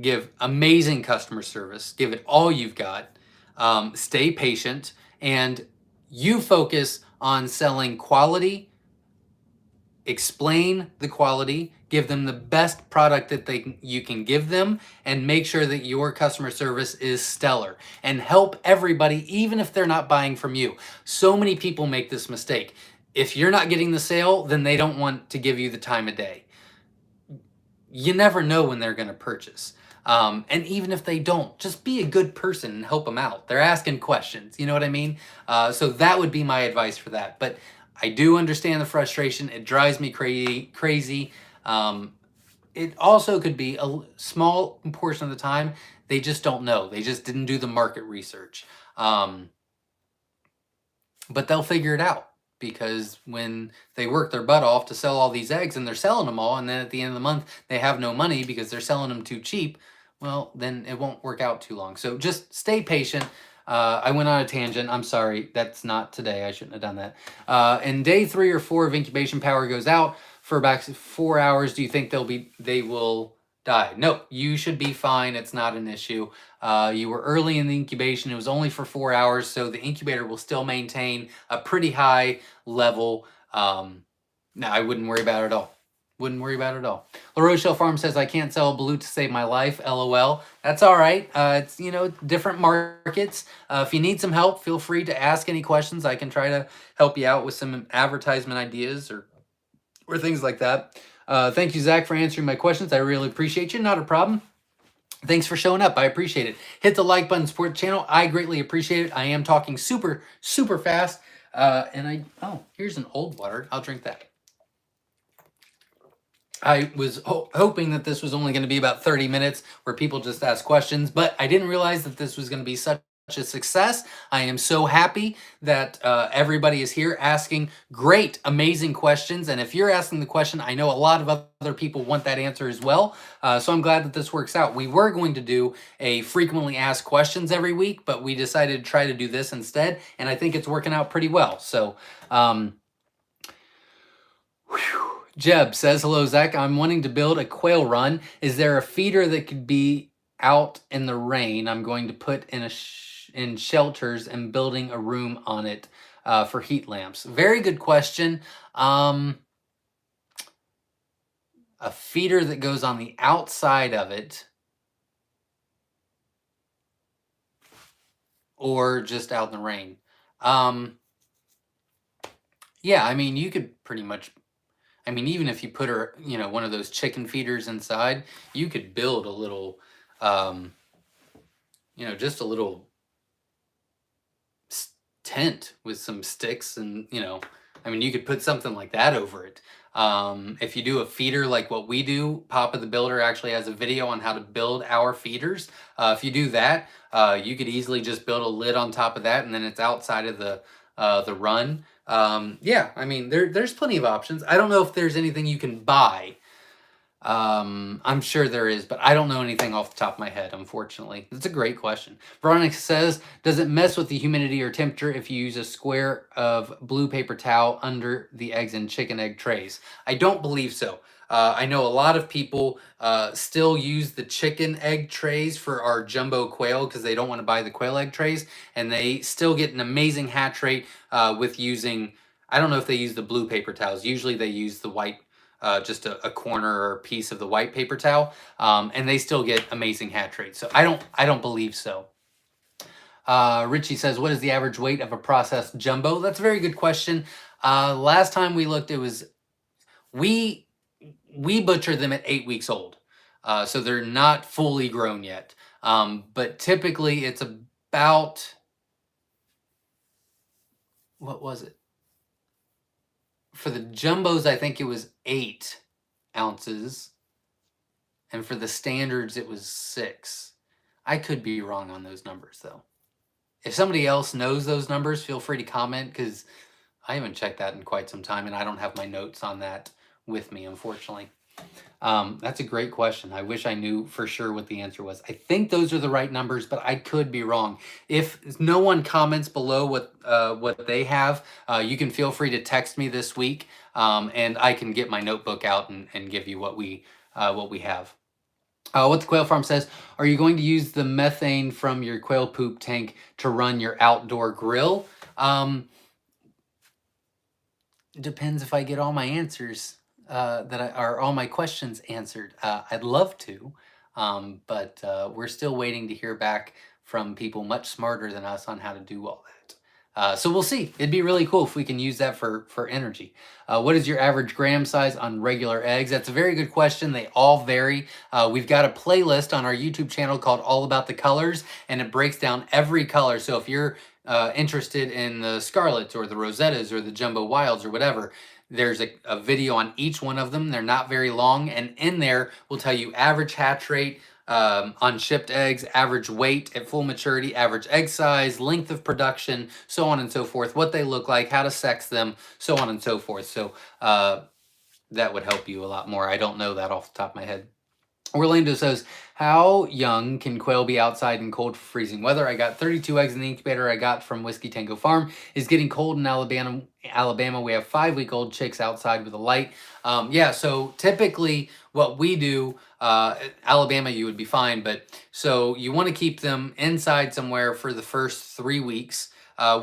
give amazing customer service. Give it all you've got. Stay patient. And you focus on selling quality. Explain the quality. Give them the best product that you can give them, and make sure that your customer service is stellar, and help everybody, even if they're not buying from you. So many people make this mistake. If you're not getting the sale, then they don't want to give you the time of day. You never know when they're going to purchase. And even if they don't, just be a good person and help them out. They're asking questions. You know what I mean? So that would be my advice for that. But I do understand the frustration. It drives me crazy. It also could be a small portion of the time they just don't know. They just didn't do the market research. But they'll figure it out, because when they work their butt off to sell all these eggs and they're selling them all, and then at the end of the month they have no money because they're selling them too cheap, well, then it won't work out too long. So just stay patient. I went on a tangent. I'm sorry. That's not today. I shouldn't have done that. And day 3 or 4 of incubation, power goes out for about 4 hours. Do you think they will die? No, you should be fine. It's not an issue. You were early in the incubation. It was only for 4 hours, so the incubator will still maintain a pretty high level. No, I wouldn't worry about it at all. Wouldn't worry about it at all. La Rochelle Farm says, I can't sell a balut to save my life. LOL. That's all right. It's, different markets. If you need some help, feel free to ask any questions. I can try to help you out with some advertisement ideas or things like that. Thank you, Zach, for answering my questions. I really appreciate you. Not a problem. Thanks for showing up. I appreciate it. Hit the like button, support the channel. I greatly appreciate it. I am talking super, super fast. Here's an old water. I'll drink that. I was hoping that this was only going to be about 30 minutes where people just ask questions, but I didn't realize that this was going to be such a success. I am so happy that everybody is here asking great, amazing questions. And if you're asking the question, I know a lot of other people want that answer as well. So I'm glad that this works out. We were going to do a frequently asked questions every week, but we decided to try to do this instead. And I think it's working out pretty well. So, Jeb says, hello, Zach. I'm wanting to build a quail run. Is there a feeder that could be out in the rain? I'm going to put in shelters and building a room on it for heat lamps. Very good question. A feeder that goes on the outside of it. or just out in the rain. Yeah, I mean, you could pretty much, I mean, even if you put her, you know, one of those chicken feeders inside, you could build a little, you know, just a little tent with some sticks and, you know, I mean, you could put something like that over it. If you do a feeder like what we do, Papa the Builder actually has a video on how to build our feeders. If you do that, you could easily just build a lid on top of that, and then it's outside of the run. Yeah, I mean, there's plenty of options. I don't know if there's anything you can buy. I'm sure there is, but I don't know anything off the top of my head, unfortunately. That's a great question. Veronica says, does it mess with the humidity or temperature if you use a square of blue paper towel under the eggs and chicken egg trays? I don't believe so. I know a lot of people still use the chicken egg trays for our jumbo quail because they don't want to buy the quail egg trays, and they still get an amazing hatch rate with using, I don't know if they use the blue paper towels. Usually they use the white, just a corner or a piece of the white paper towel, and they still get amazing hatch rates. So I don't believe so. Richie says, what is the average weight of a processed jumbo? That's a very good question. Last time we looked, it was, we butcher them at 8 weeks old. So they're not fully grown yet. But typically it's about, what was it? For the jumbos, I think it was 8 ounces. And for the standards, it was 6. I could be wrong on those numbers, though. If somebody else knows those numbers, feel free to comment, because I haven't checked that in quite some time, and I don't have my notes on that with me, unfortunately. That's a great question. I wish I knew for sure what the answer was. I think those are the right numbers, but I could be wrong. If no one comments below what they have, you can feel free to text me this week, and I can get my notebook out and give you what we have. What the Quail Farm says, are you going to use the methane from your quail poop tank to run your outdoor grill? Depends if I get all my answers, are all my questions answered. I'd love to, but we're still waiting to hear back from people much smarter than us on how to do all that. So we'll see. It'd be really cool if we can use that for energy. What is your average gram size on regular eggs? That's a very good question. They all vary. We've got a playlist on our YouTube channel called All About the Colors, and it breaks down every color. So if you're interested in the Scarlets or the Rosettas or the Jumbo Wilds or whatever, there's a video on each one of them. They're not very long, and in there we'll tell you average hatch rate, on shipped eggs, average weight at full maturity, average egg size, length of production, so on and so forth, what they look like, how to sex them, so on and so forth. So that would help you a lot more. I don't know that off the top of my head. Orlando says, how young can quail be outside in cold freezing weather? I got 32 eggs in the incubator I got from Whiskey Tango Farm. It's getting cold in Alabama. We have 5-week-old chicks outside with a light. Yeah, so typically what we do, Alabama, you would be fine, but so you want to keep them inside somewhere for the first 3 weeks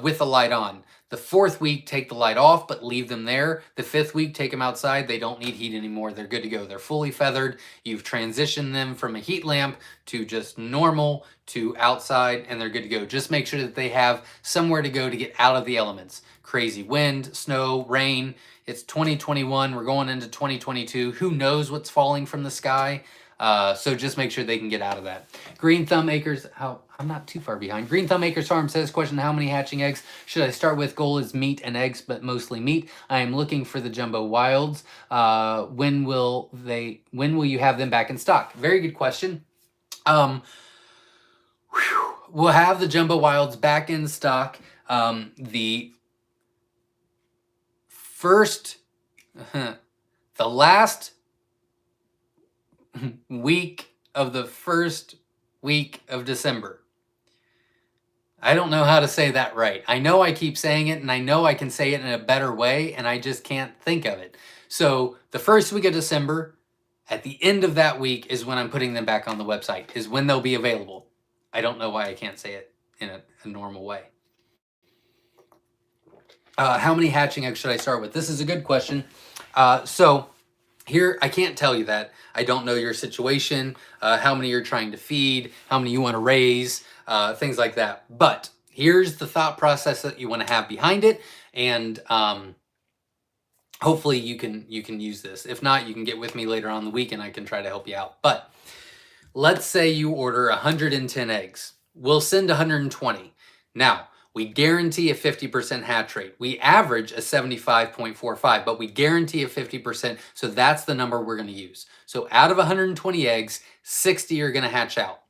with the light on. The 4th week, take the light off, but leave them there. The 5th week, take them outside. They don't need heat anymore. They're good to go. They're fully feathered. You've transitioned them from a heat lamp to just normal to outside, and they're good to go. Just make sure that they have somewhere to go to get out of the elements. Crazy wind, snow, rain. It's 2021. We're going into 2022. Who knows what's falling from the sky? So just make sure they can get out of that. Green Thumb Acres, I'm not too far behind. Green Thumb Acres Farm says, question, how many hatching eggs should I start with? Goal is meat and eggs, but mostly meat. I am looking for the Jumbo Wilds. When will you have them back in stock? Very good question. We'll have the Jumbo Wilds back in stock. The last week of the first week of December. I don't know how to say that right. I know I keep saying it, and I know I can say it in a better way, and I just can't think of it. So the first week of December, at the end of that week is when I'm putting them back on the website, is when they'll be available. I don't know why I can't say it in a normal way. How many hatching eggs should I start with? This is a good question. So here, I can't tell you that. I don't know your situation, how many you're trying to feed, how many you want to raise, things like that. But here's the thought process that you want to have behind it, and hopefully you can use this. If not, you can get with me later on in the week and I can try to help you out. But let's say you order 110 eggs. We'll send 120. Now, we guarantee a 50% hatch rate. We average a 75.45, but we guarantee a 50%, so that's the number we're going to use. So out of 120 eggs, 60 are going to hatch out.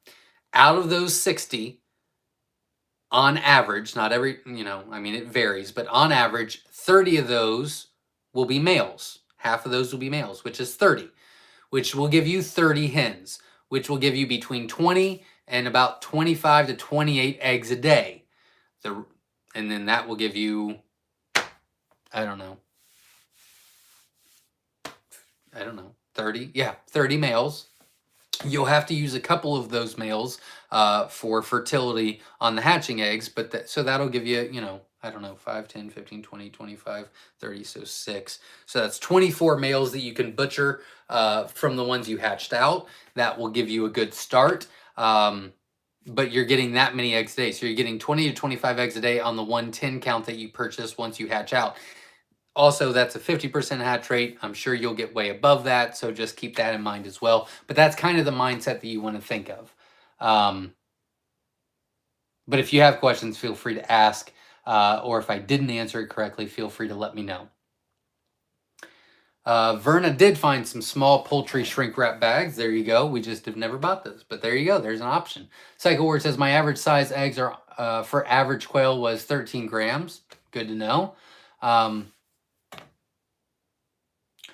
Out of those 60, on average, not every, I mean, it varies, but on average, 30 of those will be males. Half of those will be males, which is 30, which will give you 30 hens, which will give you between 20 and about 25 to 28 eggs a day. And then that will give you, I don't know, 30, 30 males. You'll have to use a couple of those males for fertility on the hatching eggs, but so that'll give you, I don't know, 5, 10, 15, 20, 25, 30, so 6. So that's 24 males that you can butcher from the ones you hatched out. That will give you a good start. But you're getting that many eggs a day. So you're getting 20 to 25 eggs a day on the 110 count that you purchase once you hatch out. Also, that's a 50% hatch rate. I'm sure you'll get way above that, so just keep that in mind as well. But that's kind of the mindset that you want to think of. But if you have questions, feel free to ask. Or if I didn't answer it correctly, feel free to let me know. Verna did find some small poultry shrink wrap bags. There you go. We just have never bought those, but there you go. There's an option. Cycle Word says, my average size eggs are for average quail was 13 grams. Good to know.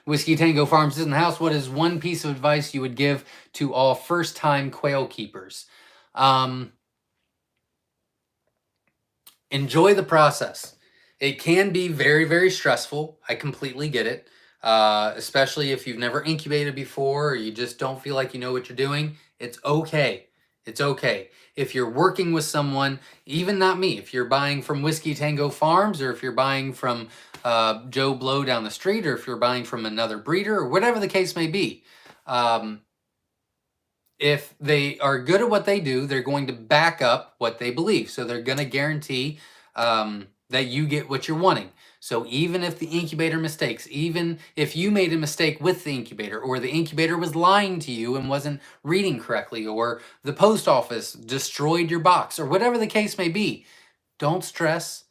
Whiskey Tango Farms is in the house. What is one piece of advice you would give to all first-time quail keepers? Enjoy the process. It can be very, very stressful. I completely get it. Especially if you've never incubated before or you just don't feel like you know what you're doing. It's okay. It's okay. If you're working with someone, even not me, if you're buying from Whiskey Tango Farms or if you're buying from Joe Blow down the street or if you're buying from another breeder or whatever the case may be, if they are good at what they do, they're going to back up what they believe. So they're going to guarantee that you get what you're wanting. So even if the incubator mistakes, even if you made a mistake with the incubator or the incubator was lying to you and wasn't reading correctly or the post office destroyed your box or whatever the case may be, don't stress.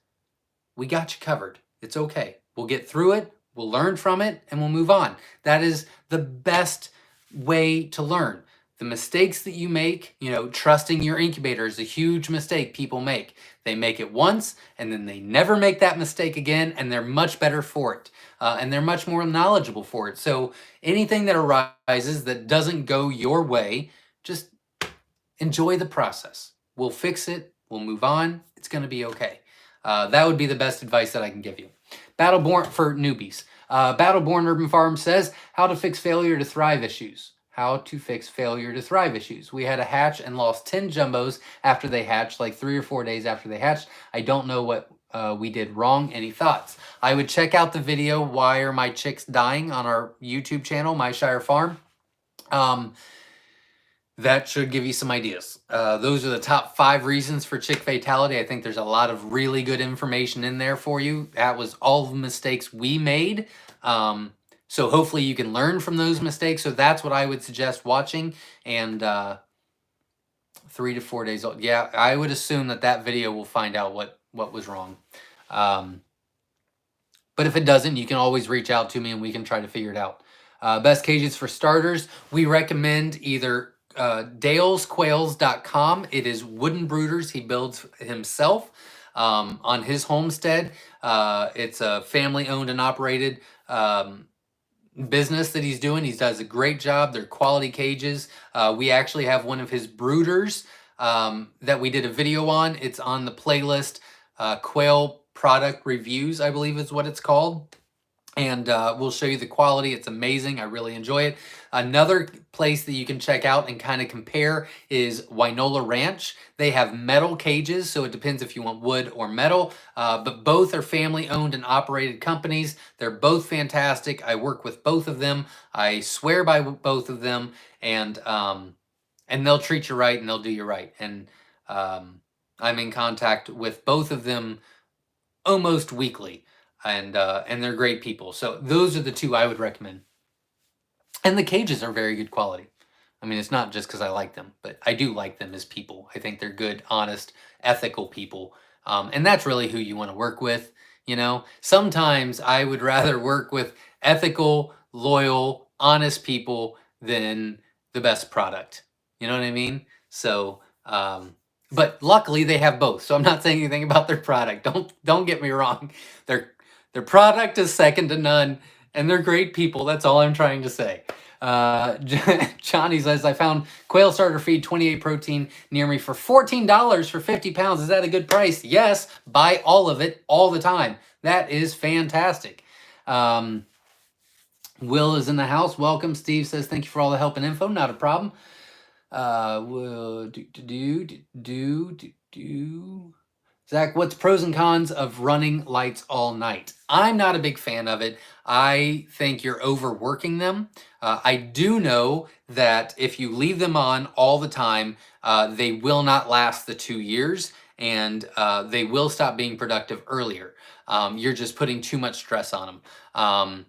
We got you covered. It's okay. We'll get through it. We'll learn from it and we'll move on. That is the best way to learn. The mistakes that you make, trusting your incubator is a huge mistake people make. They make it once and then they never make that mistake again and they're much better for it. And they're much more knowledgeable for it. So anything that arises that doesn't go your way, just enjoy the process. We'll fix it. We'll move on. It's going to be okay. That would be the best advice that I can give you. Battleborn for newbies. Battleborn Urban Farm says, how to fix failure to thrive issues. How to fix failure to thrive issues. We had a hatch and lost 10 jumbos after they hatched, like 3 or 4 days after they hatched. I don't know what we did wrong. Any thoughts? I would check out the video, Why Are My Chicks Dying, on our YouTube channel, Myshire Farm. That should give you some ideas. Those are the top 5 reasons for chick fatality. I think there's a lot of really good information in there for you. That was all the mistakes we made. So hopefully you can learn from those mistakes. So that's what I would suggest watching. And 3 to 4 days old. Yeah, I would assume that video will find out what was wrong. But if it doesn't, you can always reach out to me and we can try to figure it out. Best cages for starters, we recommend either dalesquails.com. It is wooden brooders he builds himself on his homestead. It's a family owned and operated business that he's doing. He does a great job. They're quality cages. We actually have one of his brooders that we did a video on. It's on the playlist, Quail Product Reviews, I believe is what it's called. And we'll show you the quality. It's amazing. I really enjoy it. Another place that you can check out and kind of compare is Wynola Ranch. They have metal cages, so it depends if you want wood or metal. But both are family-owned and operated companies. They're both fantastic. I work with both of them. I swear by both of them, and they'll treat you right and they'll do you right. And I'm in contact with both of them almost weekly, and they're great people. So those are the two I would recommend. And the cages are very good quality. I mean, it's not just because I like them, but I do like them as people. I think they're good, honest, ethical people. And that's really who you want to work with. You know, sometimes I would rather work with ethical, loyal, honest people than the best product. You know what I mean? So, but luckily they have both. So I'm not saying anything about their product. Don't get me wrong. Their product is second to none, and they're great people. That's all I'm trying to say. Johnny says, I found quail starter feed 28 protein near me for $14 for 50 pounds. Is that a good price? Yes. Buy all of it all the time. That is fantastic. Will is in the house. Welcome. Steve says, thank you for all the help and info. Not a problem. Zach, what's pros and cons of running lights all night? I'm not a big fan of it. I think you're overworking them. I do know that if you leave them on all the time, they will not last the 2 years, and they will stop being productive earlier. You're just putting too much stress on them.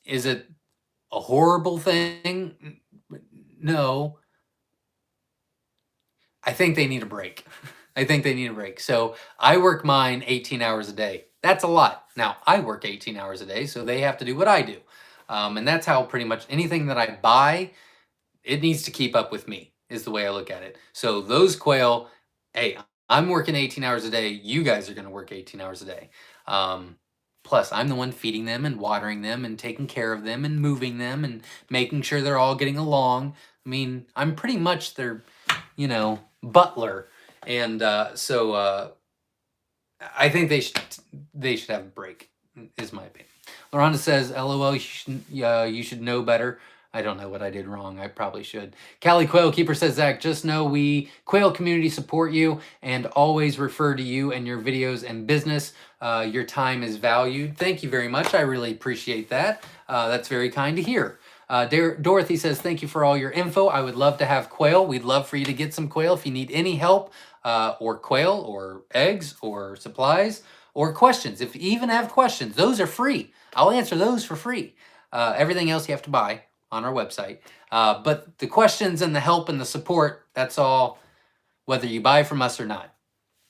Is it a horrible thing? No. I think they need a break. I think they need a break. So I work mine 18 hours a day. That's a lot. Now, I work 18 hours a day, so they have to do what I do. And that's how pretty much anything that I buy, it needs to keep up with me, is the way I look at it. So those quail, hey, I'm working 18 hours a day. You guys are going to work 18 hours a day. Plus, I'm the one feeding them and watering them and taking care of them and moving them and making sure they're all getting along. I mean, I'm pretty much their, butler. And so I think they should have a break, is my opinion. Loranda says, LOL, you should know better. I don't know what I did wrong. I probably should. Callie Quail Keeper says, Zach, just know we Quail community support you and always refer to you and your videos and business. Your time is valued. Thank you very much. I really appreciate that. That's very kind to hear. Dorothy says, thank you for all your info. I would love to have quail. We'd love for you to get some quail. If you need any help or quail or eggs or supplies or questions, if you even have questions, those are free. I'll answer those for free. Everything else you have to buy on our website. But the questions and the help and the support, that's all, whether you buy from us or not.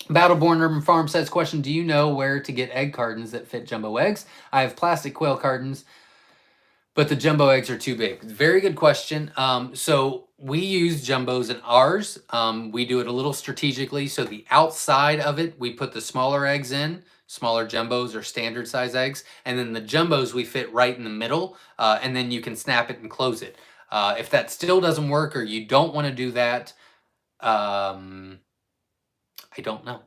Battleborn Urban Farm says, question, do you know where to get egg cartons that fit jumbo eggs? I have plastic quail cartons, but the jumbo eggs are too big. Very good question. So we use jumbos in ours. We do it a little strategically. So the outside of it, we put the smaller eggs in, smaller jumbos or standard size eggs. And then the jumbos we fit right in the middle. And then you can snap it and close it. If that still doesn't work or you don't want to do that, I don't know.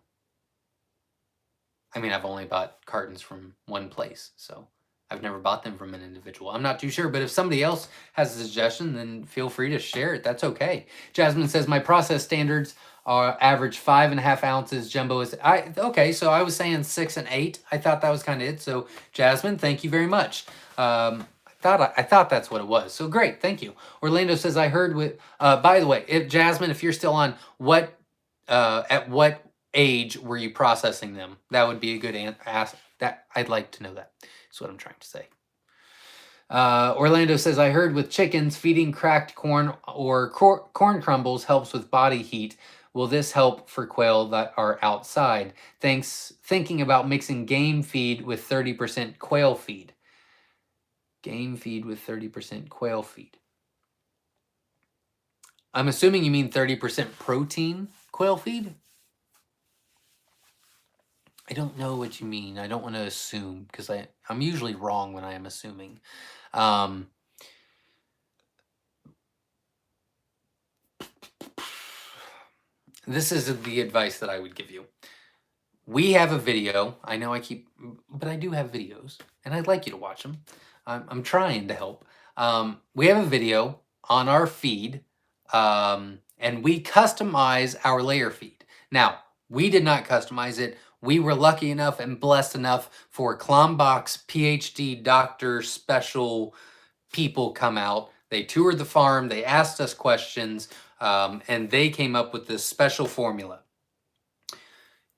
I mean, I've only bought cartons from one place, so I've never bought them from an individual. I'm not too sure, but if somebody else has a suggestion, then feel free to share it. That's okay. Jasmine says, my process standards are average 5.5 ounces. Jumbo is, okay, so I was saying 6 and 8. I thought that was kind of it. So Jasmine, thank you very much. I thought that's what it was. So great, thank you. Orlando says, I heard with, by the way, Jasmine, if you're still on, at what age were you processing them? That would be a good ask. That I'd like to know that. That's what I'm trying to say. Orlando says, I heard with chickens, feeding cracked corn or corn crumbles helps with body heat. Will this help for quail that are outside? Thanks. Thinking about mixing game feed with 30% quail feed. Game feed with 30% quail feed. I'm assuming you mean 30% protein quail feed? I don't know what you mean. I don't want to assume because I'm usually wrong when I am assuming. This is the advice that I would give you. We have a video. I know but I do have videos, and I'd like you to watch them. I'm trying to help. We have a video on our feed, and we customize our layer feed. Now, we did not customize it. We were lucky enough and blessed enough for Klombach's PhD doctor special people come out. They toured the farm. They asked us questions, and they came up with this special formula.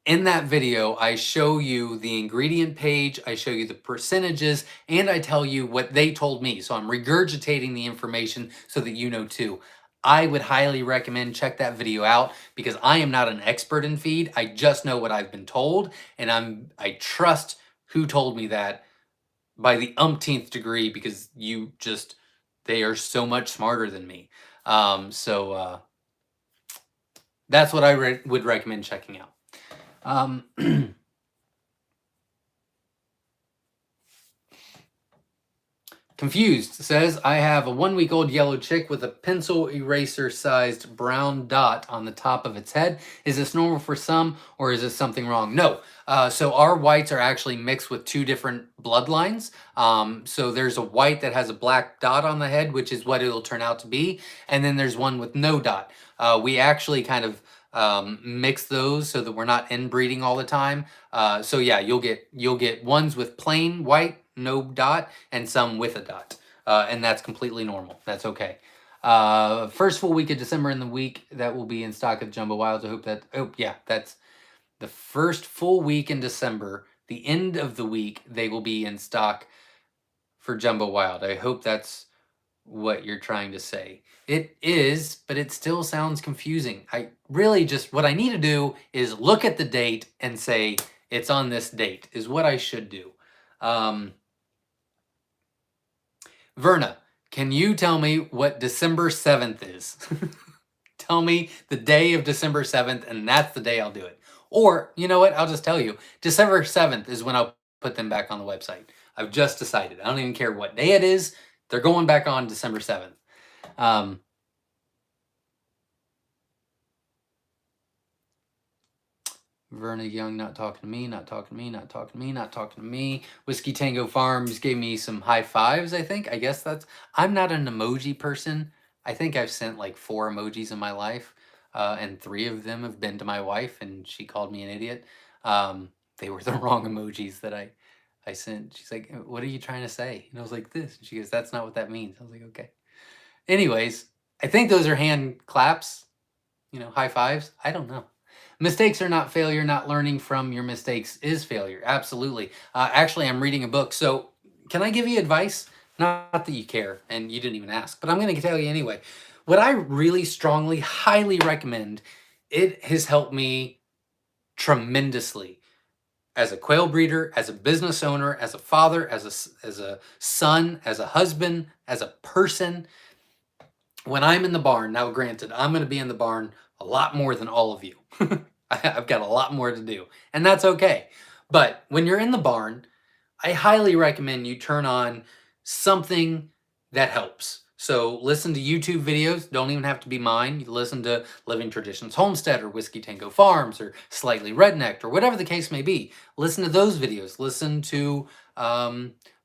In that video, I show you the ingredient page, I show you the percentages, and I tell you what they told me. So I'm regurgitating the information so that you know too. I would highly recommend check that video out because I am not an expert in feed. I just know what I've been told, and I trust who told me that by the umpteenth degree because they are so much smarter than me. That's what I would recommend checking out. Confused says, I have a 1-week-old yellow chick with a pencil eraser sized brown dot on the top of its head. Is this normal for some or is this something wrong? No. So our whites are actually mixed with 2 different bloodlines. So there's a white that has a black dot on the head, which is what it'll turn out to be. And then there's one with no dot. We actually kind of mix those so that we're not inbreeding all the time. So yeah, you'll get ones with plain white, no dot, and some with a dot. And that's completely normal. That's okay. First full week of December in the week that will be in stock at Jumbo Wilds. I hope that, yeah, that's the first full week in December. The end of the week, they will be in stock for Jumbo Wild. I hope that's what you're trying to say. It is, but it still sounds confusing. I really just, what I need to do is look at the date and say, it's on this date, is what I should do. Verna, can you tell me what December 7th is? Tell me the day of December 7th, and that's the day I'll do it. Or, you know what, I'll just tell you, December 7th is when I'll put them back on the website. I've just decided. I don't even care what day it is. They're going back on December 7th. Verna Young, not talking to me, not talking to me, not talking to me, not talking to me. Whiskey Tango Farms gave me some high fives, I think. I guess I'm not an emoji person. I think I've sent like 4 emojis in my life, and 3 of them have been to my wife, and she called me an idiot. They were the wrong emojis that I sent. She's like, what are you trying to say? And I was like, this. And she goes, that's not what that means. I was like, okay. Anyways, I think those are hand claps, high fives. I don't know. Mistakes are not failure. Not learning from your mistakes is failure. Absolutely. Actually, I'm reading a book. So can I give you advice? Not that you care and you didn't even ask, but I'm going to tell you anyway. What I really strongly, highly recommend, it has helped me tremendously as a quail breeder, as a business owner, as a father, as a son, as a husband, as a person. When I'm in the barn, now granted, I'm going to be in the barn a lot more than all of you. I've got a lot more to do, and that's okay. But when you're in the barn, I highly recommend you turn on something that helps. So listen to YouTube videos, don't even have to be mine. You listen to Living Traditions Homestead or Whiskey Tango Farms or Slightly Rednecked or whatever the case may be. Listen to those videos. Listen to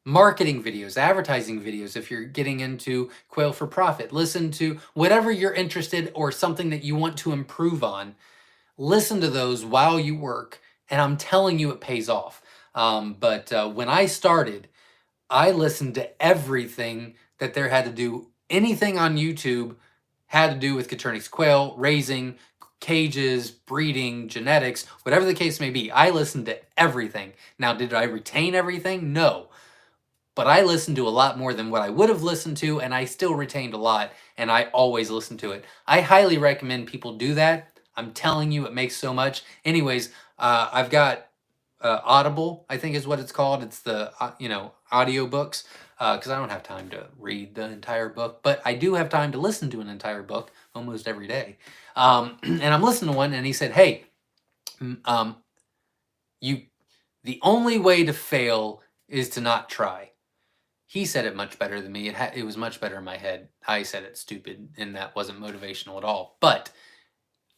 marketing videos, advertising videos if you're getting into quail for profit. Listen to whatever you're interested or something that you want to improve on. Listen to those while you work, and I'm telling you it pays off. But when I started, I listened to everything that there had to do. Anything on YouTube had to do with Coturnix quail, raising, cages, breeding, genetics, whatever the case may be. I listened to everything. Now, did I retain everything? No. But I listened to a lot more than what I would have listened to, and I still retained a lot, and I always listen to it. I highly recommend people do that. I'm telling you, it makes so much. Anyways, I've got Audible, I think is what it's called. It's the, audio books, because I don't have time to read the entire book, but I do have time to listen to an entire book almost every day. And I'm listening to one, and he said, hey, the only way to fail is to not try. He said it much better than me. It was much better in my head. I said it stupid, and that wasn't motivational at all. But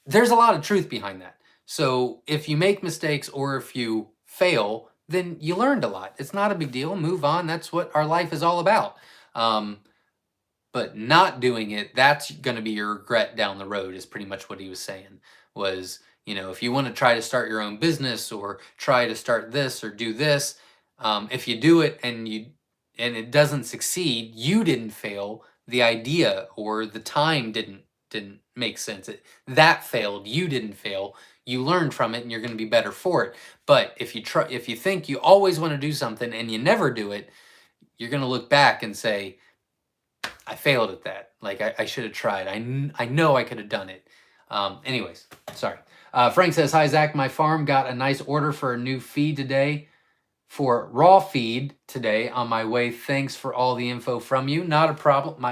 there's a lot of truth behind that. So if you make mistakes or if you fail, then you learned a lot. It's not a big deal. Move on. That's what our life is all about. But not doing it, that's going to be your regret down the road, is pretty much what he was saying. Was, if you want to try to start your own business or try to start this or do this, if you do it and it doesn't succeed, you didn't fail. The idea or the time didn't didn't make sense. That failed. You didn't fail. You learned from it and you're going to be better for it. But if you think you always want to do something and you never do it, you're going to look back and say, I failed at that. Like I should have tried. I know I could have done it. Anyways, sorry. Frank says, hi, Zach. My farm got a nice order for a new feed today, for raw feed today on my way. Thanks for all the info from you. Not a problem.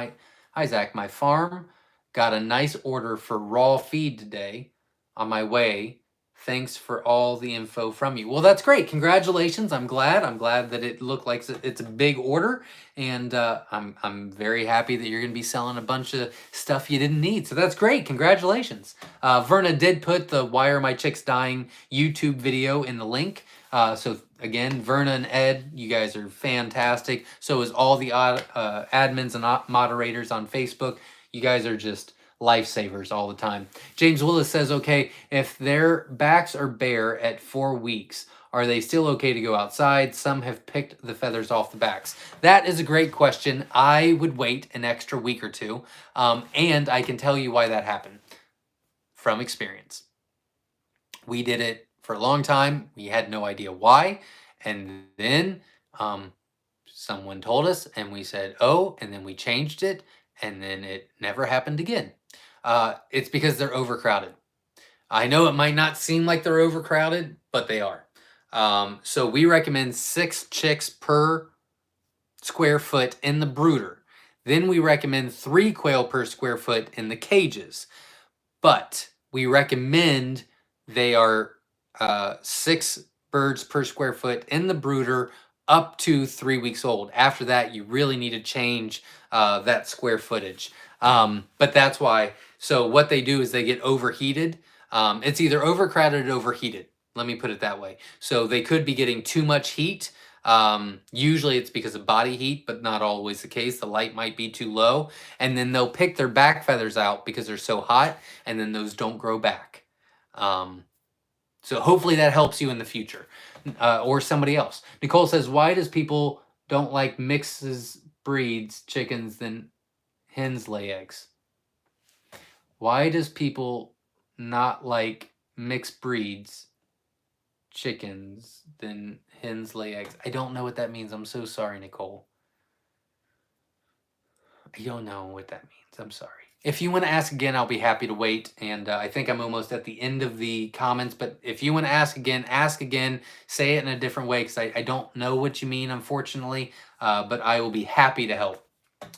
Hi, Zach. My farm got a nice order for raw feed today on my way. Thanks for all the info from you. Well, that's great. Congratulations. I'm glad. I'm glad that it looked like it's a big order, and I'm very happy that you're going to be selling a bunch of stuff you didn't need. So that's great. Congratulations. Verna did put the Why Are My Chicks Dying YouTube video in the link. So again, Verna and Ed, you guys are fantastic. So is all the admins and moderators on Facebook. You guys are just lifesavers all the time. James Willis says, okay, if their backs are bare at 4 weeks, are they still okay to go outside? Some have picked the feathers off the backs. That is a great question. I would wait an extra week or two, and I can tell you why that happened from experience. We did it for a long time. We had no idea why. And then someone told us and we said, oh, and then we changed it and then it never happened again. It's because they're overcrowded. I know it might not seem like they're overcrowded, but they are. So we recommend 6 chicks per square foot in the brooder. Then we recommend 3 quail per square foot in the cages. But we recommend they are 6 birds per square foot in the brooder up to 3 weeks old. After that, you really need to change that square footage. But that's why. So what they do is they get overheated. It's either overcrowded or overheated. Let me put it that way. So they could be getting too much heat. Usually it's because of body heat, but not always the case. The light might be too low, and then they'll pick their back feathers out because they're so hot, and then those don't grow back. So hopefully that helps you in the future, or somebody else. Nicole says, why does people don't like mixes breeds chickens than hens lay eggs? Why does people not like mixed breeds chickens than hens lay eggs? I don't know what that means. I'm so sorry, Nicole. I don't know what that means. I'm sorry. If you want to ask again, I'll be happy to wait. And I think I'm almost at the end of the comments. But if you want to ask again, say it in a different way, because I don't know what you mean, unfortunately. But I will be happy to help.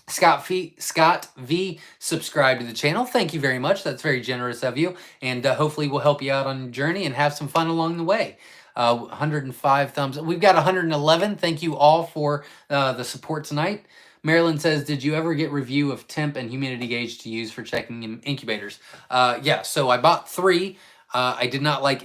Scott V subscribed to the channel. Thank you very much. That's very generous of you. And hopefully we'll help you out on your journey and have some fun along the way. 105 thumbs. We've got 111. Thank you all for the support tonight. Marilyn says, did you ever get review of temp and humidity gauge to use for checking incubators? Yeah, so I bought 3. I did not like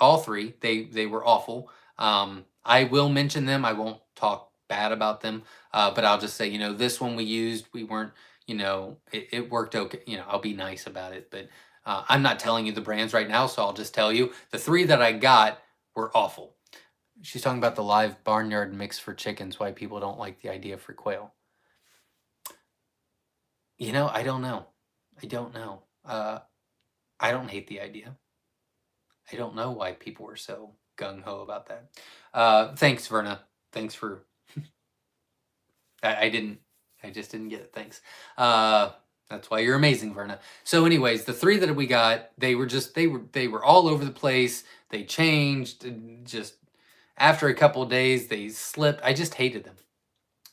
all three. They were awful. I will mention them. I won't talk bad about them. But I'll just say, this one we used, we weren't, it worked okay. I'll be nice about it, but I'm not telling you the brands right now. So I'll just tell you the 3 that I got were awful. She's talking about the live barnyard mix for chickens, why people don't like the idea for quail. I don't know. I don't know. I don't hate the idea. I don't know why people were so gung-ho about that. Thanks, Verna. Thanks for... I just didn't get it. Thanks. That's why you're amazing, Verna. So anyways, the 3 that we got, they were all over the place. They changed. Just after a couple of days, they slipped. I just hated them.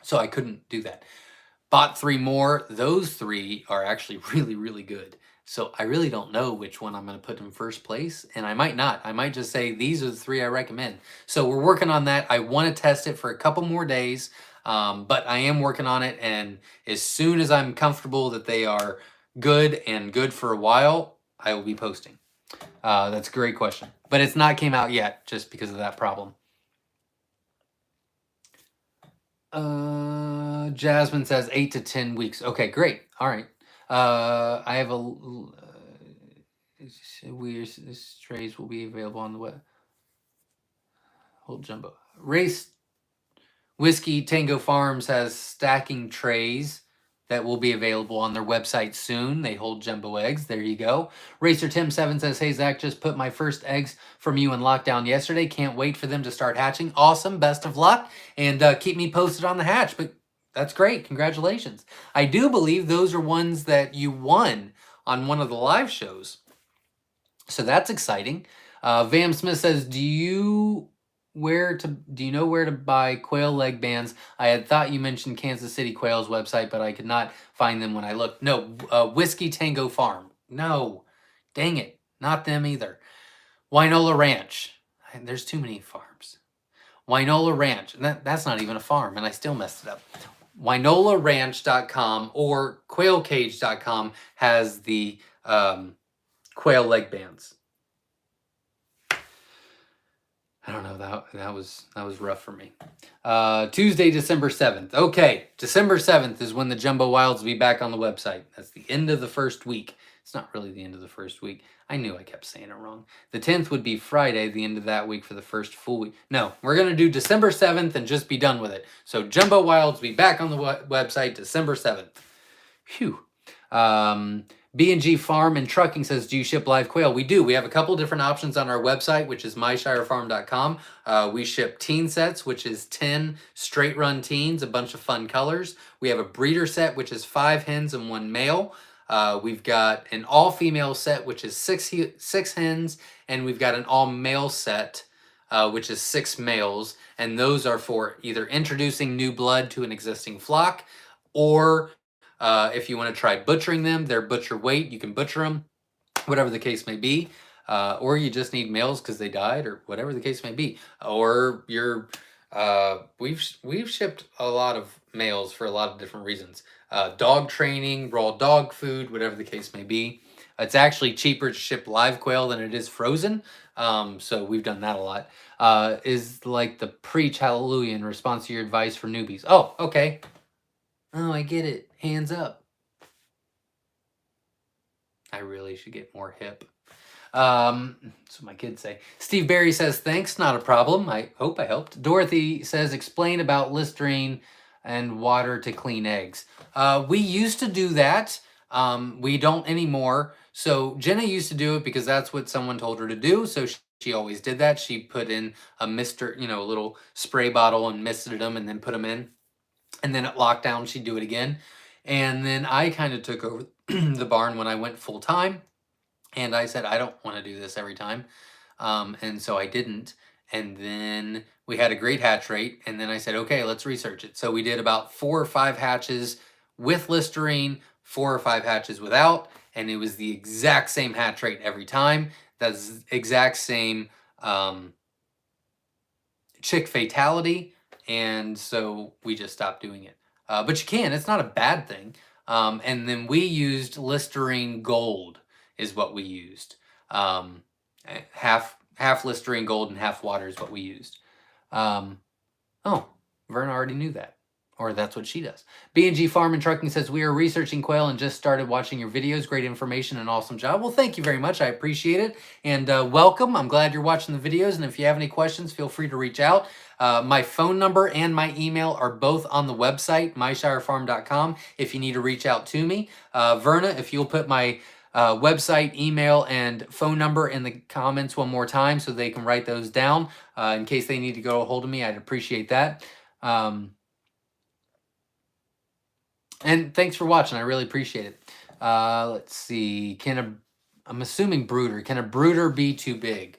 So I couldn't do that. Bought 3 more. Those 3 are actually really, really good. So I really don't know which one I'm going to put in first place. And I might not. I might just say these are the 3 I recommend. So we're working on that. I want to test it for a couple more days. But I am working on it. And as soon as I'm comfortable that they are good and good for a while, I will be posting. That's a great question. But it's not came out yet just because of that problem. Jasmine says 8 to 10 weeks. Okay, great. All right. I have a weird trays will be available on the web. Hold jumbo. Race Whiskey Tango Farms has stacking trays that will be available on their website soon. They hold jumbo eggs. There you go. Racer Tim 7 says, hey Zach, just put my first eggs from you in lockdown yesterday. Can't wait for them to start hatching. Awesome. Best of luck. And keep me posted on the hatch. But that's great. Congratulations. I do believe those are ones that you won on one of the live shows. So that's exciting. Vam Smith says, do you know where to buy quail leg bands? I had thought you mentioned Kansas City Quail's website, but I could not find them when I looked. No, Whiskey Tango Farm. No, dang it, not them either. Winola Ranch. There's too many farms. Winola Ranch. That's not even a farm, and I still messed it up. WinolaRanch.com or QuailCage.com has the quail leg bands. I don't know, that was rough for me. Tuesday, December 7th. Okay, December 7th is when the Jumbo Wilds will be back on the website. That's the end of the first week. It's not really the end of the first week. I knew I kept saying it wrong. The 10th would be Friday, the end of that week for the first full week. No, we're going to do December 7th and just be done with it. So Jumbo Wilds will be back on the website December 7th. Phew. B&G Farm and Trucking says, do you ship live quail? We do. We have a couple different options on our website, which is myshirefarm.com. We ship teen sets, which is 10 straight run teens, a bunch of fun colors. We have a breeder set, which is 5 hens and 1 male. We've got an all-female set, which is 6 hens, and we've got an all-male set, which is 6 males. And those are for either introducing new blood to an existing flock, or if you want to try butchering them, they're butcher weight. You can butcher them, whatever the case may be. Or you just need males because they died, or whatever the case may be. Or you're, we've shipped a lot of males for a lot of different reasons. Dog training, raw dog food, whatever the case may be. It's actually cheaper to ship live quail than it is frozen. So we've done that a lot. Is like the preach hallelujah in response to your advice for newbies. Oh, okay. Oh, I get it. Hands up. I really should get more hip. That's what my kids say. Steve Barry says, thanks, not a problem. I hope I helped. Dorothy says, explain about Listerine and water to clean eggs. We used to do that. We don't anymore. So Jenna used to do it because that's what someone told her to do. So she always did that. She put in a mister, a little spray bottle and misted them and then put them in. And then at lockdown, she'd do it again. And then I kind of took over the barn when I went full time. And I said, I don't want to do this every time. And so I didn't. And then we had a great hatch rate. And then I said, okay, let's research it. So we did about 4 or 5 hatches with Listerine, 4 or 5 hatches without. And it was the exact same hatch rate every time. That's the exact same chick fatality. And so we just stopped doing it. But you can, it's not a bad thing. And then we used Listerine Gold is what we used. Half Listerine Gold and half water is what we used. Oh, Verna already knew that. Or that's what she does. B&G Farm and Trucking says, we are researching quail and just started watching your videos. Great information and awesome job. Well, thank you very much. I appreciate it. And welcome. I'm glad you're watching the videos. And if you have any questions, feel free to reach out. My phone number and my email are both on the website, myshirefarm.com, if you need to reach out to me. Verna, if you'll put my website, email, and phone number in the comments one more time so they can write those down in case they need to go a hold of me. I'd appreciate that. And thanks for watching. I really appreciate it. Let's see. I'm assuming brooder. Can a brooder be too big?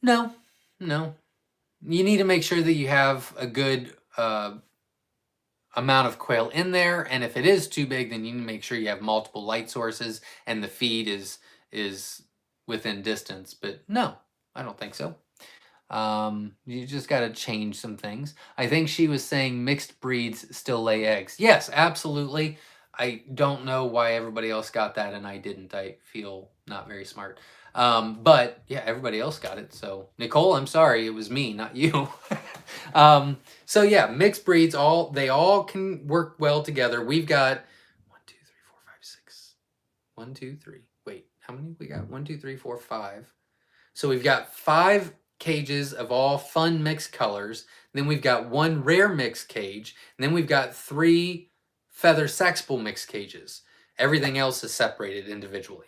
No. You need to make sure that you have a good amount of quail in there. And if it is too big, then you need to make sure you have multiple light sources and the feed is within distance. But no, I don't think so. You just got to change some things. I think she was saying mixed breeds still lay eggs. Yes, absolutely. I don't know why everybody else got that and I didn't. I feel not very smart. But yeah, everybody else got it. So Nicole, I'm sorry, it was me, not you. So yeah, mixed breeds, they all can work well together. We've got 1, 2, 3, 4, 5, 6. 1, 2, 3. Wait, how many we got? 1, 2, 3, 4, 5. So we've got 5 cages of all fun mixed colors. Then we've got 1 rare mixed cage. And then we've got 3 feather sexable mixed cages. Everything else is separated individually.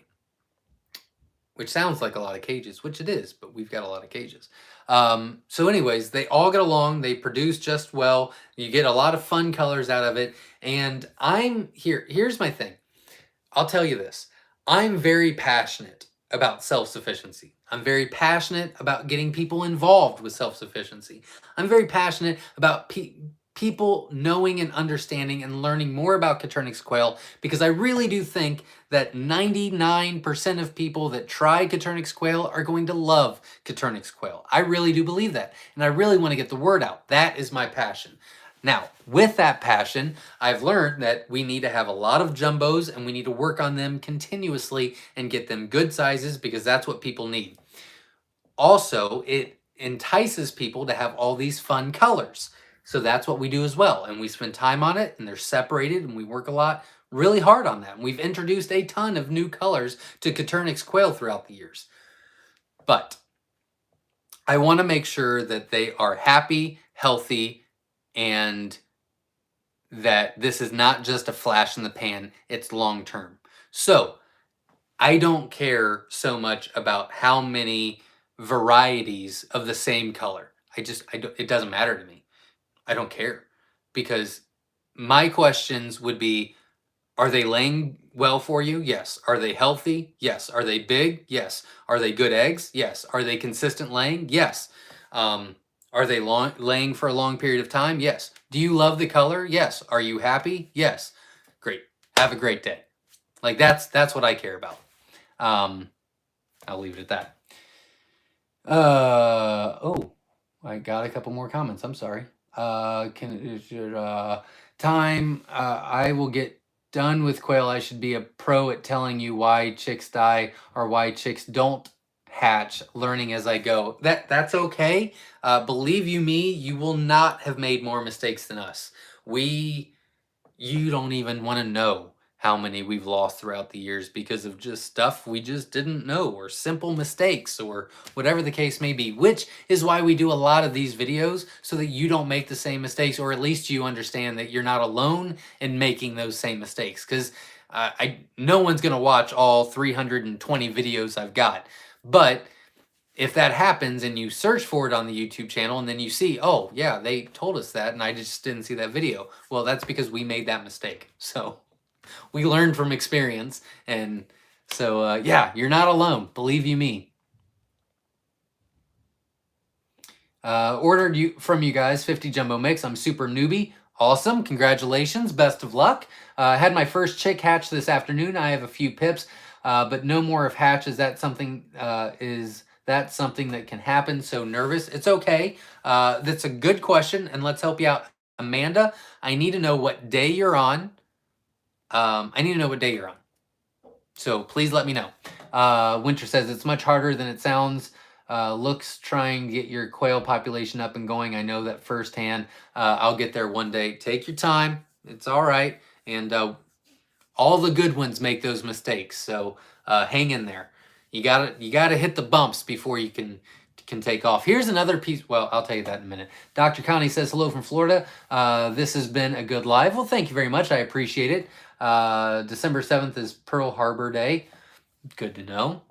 Which sounds like a lot of cages, which it is, but we've got a lot of cages. So anyways, they all get along. They produce just well. You get a lot of fun colors out of it. And here's my thing. I'll tell you this. I'm very passionate about self-sufficiency. I'm very passionate about getting people involved with self-sufficiency. I'm very passionate about people knowing and understanding and learning more about Coturnix quail, because I really do think that 99% of people that try Coturnix quail are going to love Coturnix quail. I really do believe that, and I really want to get the word out. That is my passion. Now, with that passion, I've learned that we need to have a lot of jumbos and we need to work on them continuously and get them good sizes, because that's what people need. Also, it entices people to have all these fun colors. So that's what we do as well. And we spend time on it, and they're separated, and we work a lot, really hard on that. And we've introduced a ton of new colors to Coturnix quail throughout the years. But I want to make sure that they are happy, healthy, and that this is not just a flash in the pan, it's long term. So I don't care so much about how many varieties of the same color. It doesn't matter to me. I don't care, because my questions would be, are they laying well for you? Yes. Are they healthy? Yes. Are they big? Yes. Are they good eggs? Yes. Are they consistent laying? Yes. Are they laying for a long period of time? Yes. Do you love the color? Yes. Are you happy? Yes. Great. Have a great day. Like that's what I care about. I'll leave it at that. Oh, I got a couple more comments. I'm sorry. I will get done with quail. I should be a pro at telling you why chicks die or why chicks don't hatch, learning as I go. That's okay. Believe you me, you will not have made more mistakes than us. You don't even want to know how many we've lost throughout the years because of just stuff we just didn't know, or simple mistakes, or whatever the case may be, which is why we do a lot of these videos, so that you don't make the same mistakes, or at least you understand that you're not alone in making those same mistakes, because no one's going to watch all 320 videos I've got. But if that happens and you search for it on the YouTube channel and then you see, oh yeah, they told us that and I just didn't see that video, well, that's because we made that mistake. So we learned from experience, and so yeah, you're not alone. Believe you me. Ordered from you guys 50 jumbo mix. I'm super newbie. Awesome. Congratulations. Best of luck. Had my first chick hatch this afternoon. I have a few pips, but no more of hatch. Is that something that can happen? So nervous. It's okay. That's a good question, and let's help you out. Amanda, I need to know what day you're on. So please let me know. Winter says, it's much harder than it sounds. Looks trying to get your quail population up and going. I know that firsthand. I'll get there one day. Take your time. It's all right. And all the good ones make those mistakes. So hang in there. You gotta hit the bumps before you can take off. Here's another piece. Well, I'll tell you that in a minute. Dr. Connie says, hello from Florida. This has been a good live. Well, thank you very much. I appreciate it. December 7th is Pearl Harbor Day. Good to know.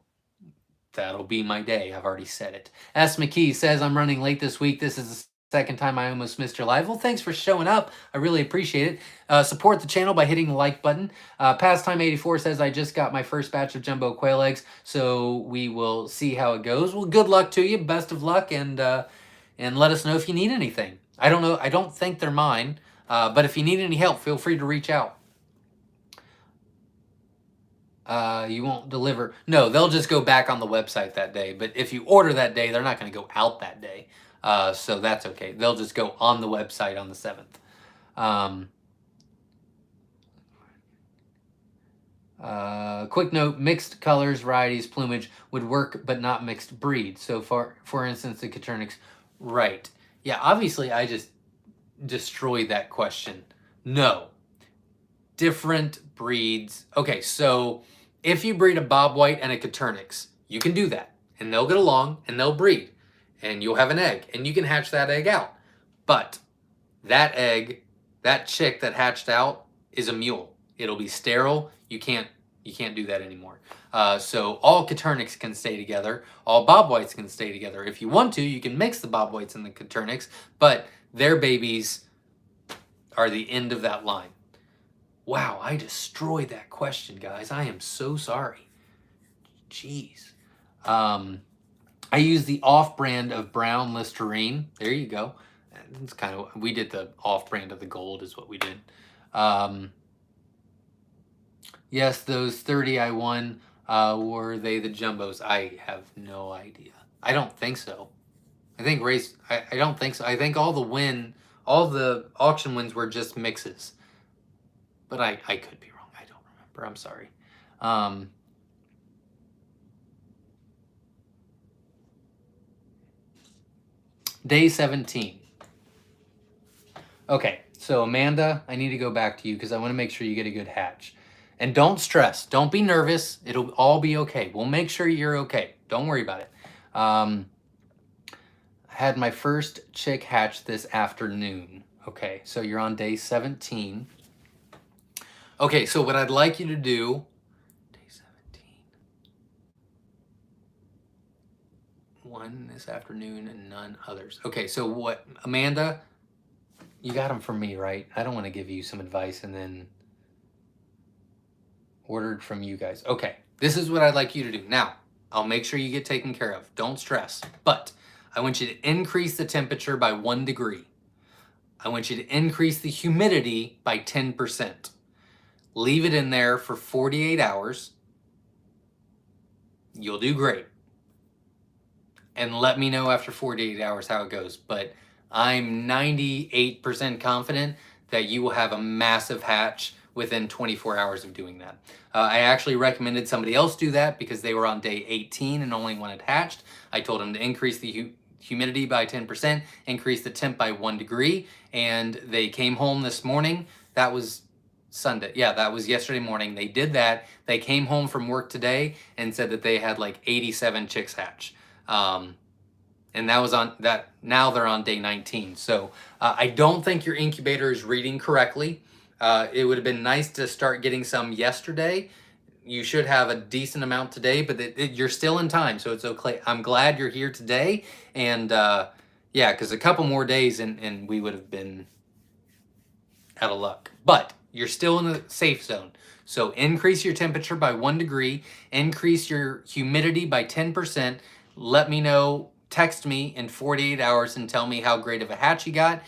That'll be my day. I've already said it. S. McKee says, I'm running late this week. This is the second time I almost missed your live. Well, thanks for showing up. I really appreciate it. Support the channel by hitting the like button. Pastime84 says, I just got my first batch of jumbo quail eggs, so we will see how it goes. Well, good luck to you. Best of luck, and let us know if you need anything. I don't know. I don't think they're mine, but if you need any help, feel free to reach out. You won't deliver. No, they'll just go back on the website that day. But if you order that day, they're not going to go out that day. So that's okay. They'll just go on the website on the 7th. Quick note, mixed colors, varieties, plumage would work, but not mixed breed. So for instance, the Coturnix, right. Yeah, obviously I just destroyed that question. No. Different breeds. Okay, so if you breed a Bob White and a Coturnix, you can do that, and they'll get along, and they'll breed, and you'll have an egg, and you can hatch that egg out. But that egg, that chick that hatched out, is a mule. It'll be sterile. You can't do that anymore. So all Quaternics can stay together. All Bob Whites can stay together. If you want to, you can mix the Bob Whites and the Quaternics, but their babies are the end of that line. Wow, I destroyed that question, guys. I am so sorry. Jeez. I use the off-brand of brown Listerine. There you go. It's kind of, we did the off-brand of the gold is what we did. Yes, those 30 I won, were they the jumbos? I have no idea. I don't think so. I think I don't think so. I think all the auction wins were just mixes. But I could be wrong. I don't remember. I'm sorry. Day 17. Okay, so Amanda, I need to go back to you because I want to make sure you get a good hatch. And don't stress. Don't be nervous. It'll all be okay. We'll make sure you're okay. Don't worry about it. I had my first chick hatch this afternoon. Okay, so you're on day 17. Okay, so what I'd like you to do, day 17, one this afternoon and none others. Okay, so what, Amanda, you got them from me, right? I don't want to give you some advice and then ordered from you guys. Okay, this is what I'd like you to do. Now, I'll make sure you get taken care of. Don't stress. But I want you to increase the temperature by 1 degree. I want you to increase the humidity by 10%. Leave it in there for 48 hours. You'll do great. And let me know after 48 hours how it goes. But I'm 98% confident that you will have a massive hatch within 24 hours of doing that. I actually recommended somebody else do that because they were on day 18 and only one had hatched. I told them to increase the humidity by 10%, increase the temp by 1 degree, and they came home this morning. That was Sunday. Yeah, that was yesterday morning. They did that. They came home from work today and said that they had like 87 chicks hatch. And that was on that. Now they're on day 19. So I don't think your incubator is reading correctly. It would have been nice to start getting some yesterday. You should have a decent amount today, but you're still in time, so it's okay. I'm glad you're here today, and yeah, because a couple more days and we would have been out of luck. But you're still in the safe zone. So increase your temperature by 1 degree, increase your humidity by 10%. Let me know, text me in 48 hours and tell me how great of a hatch you got.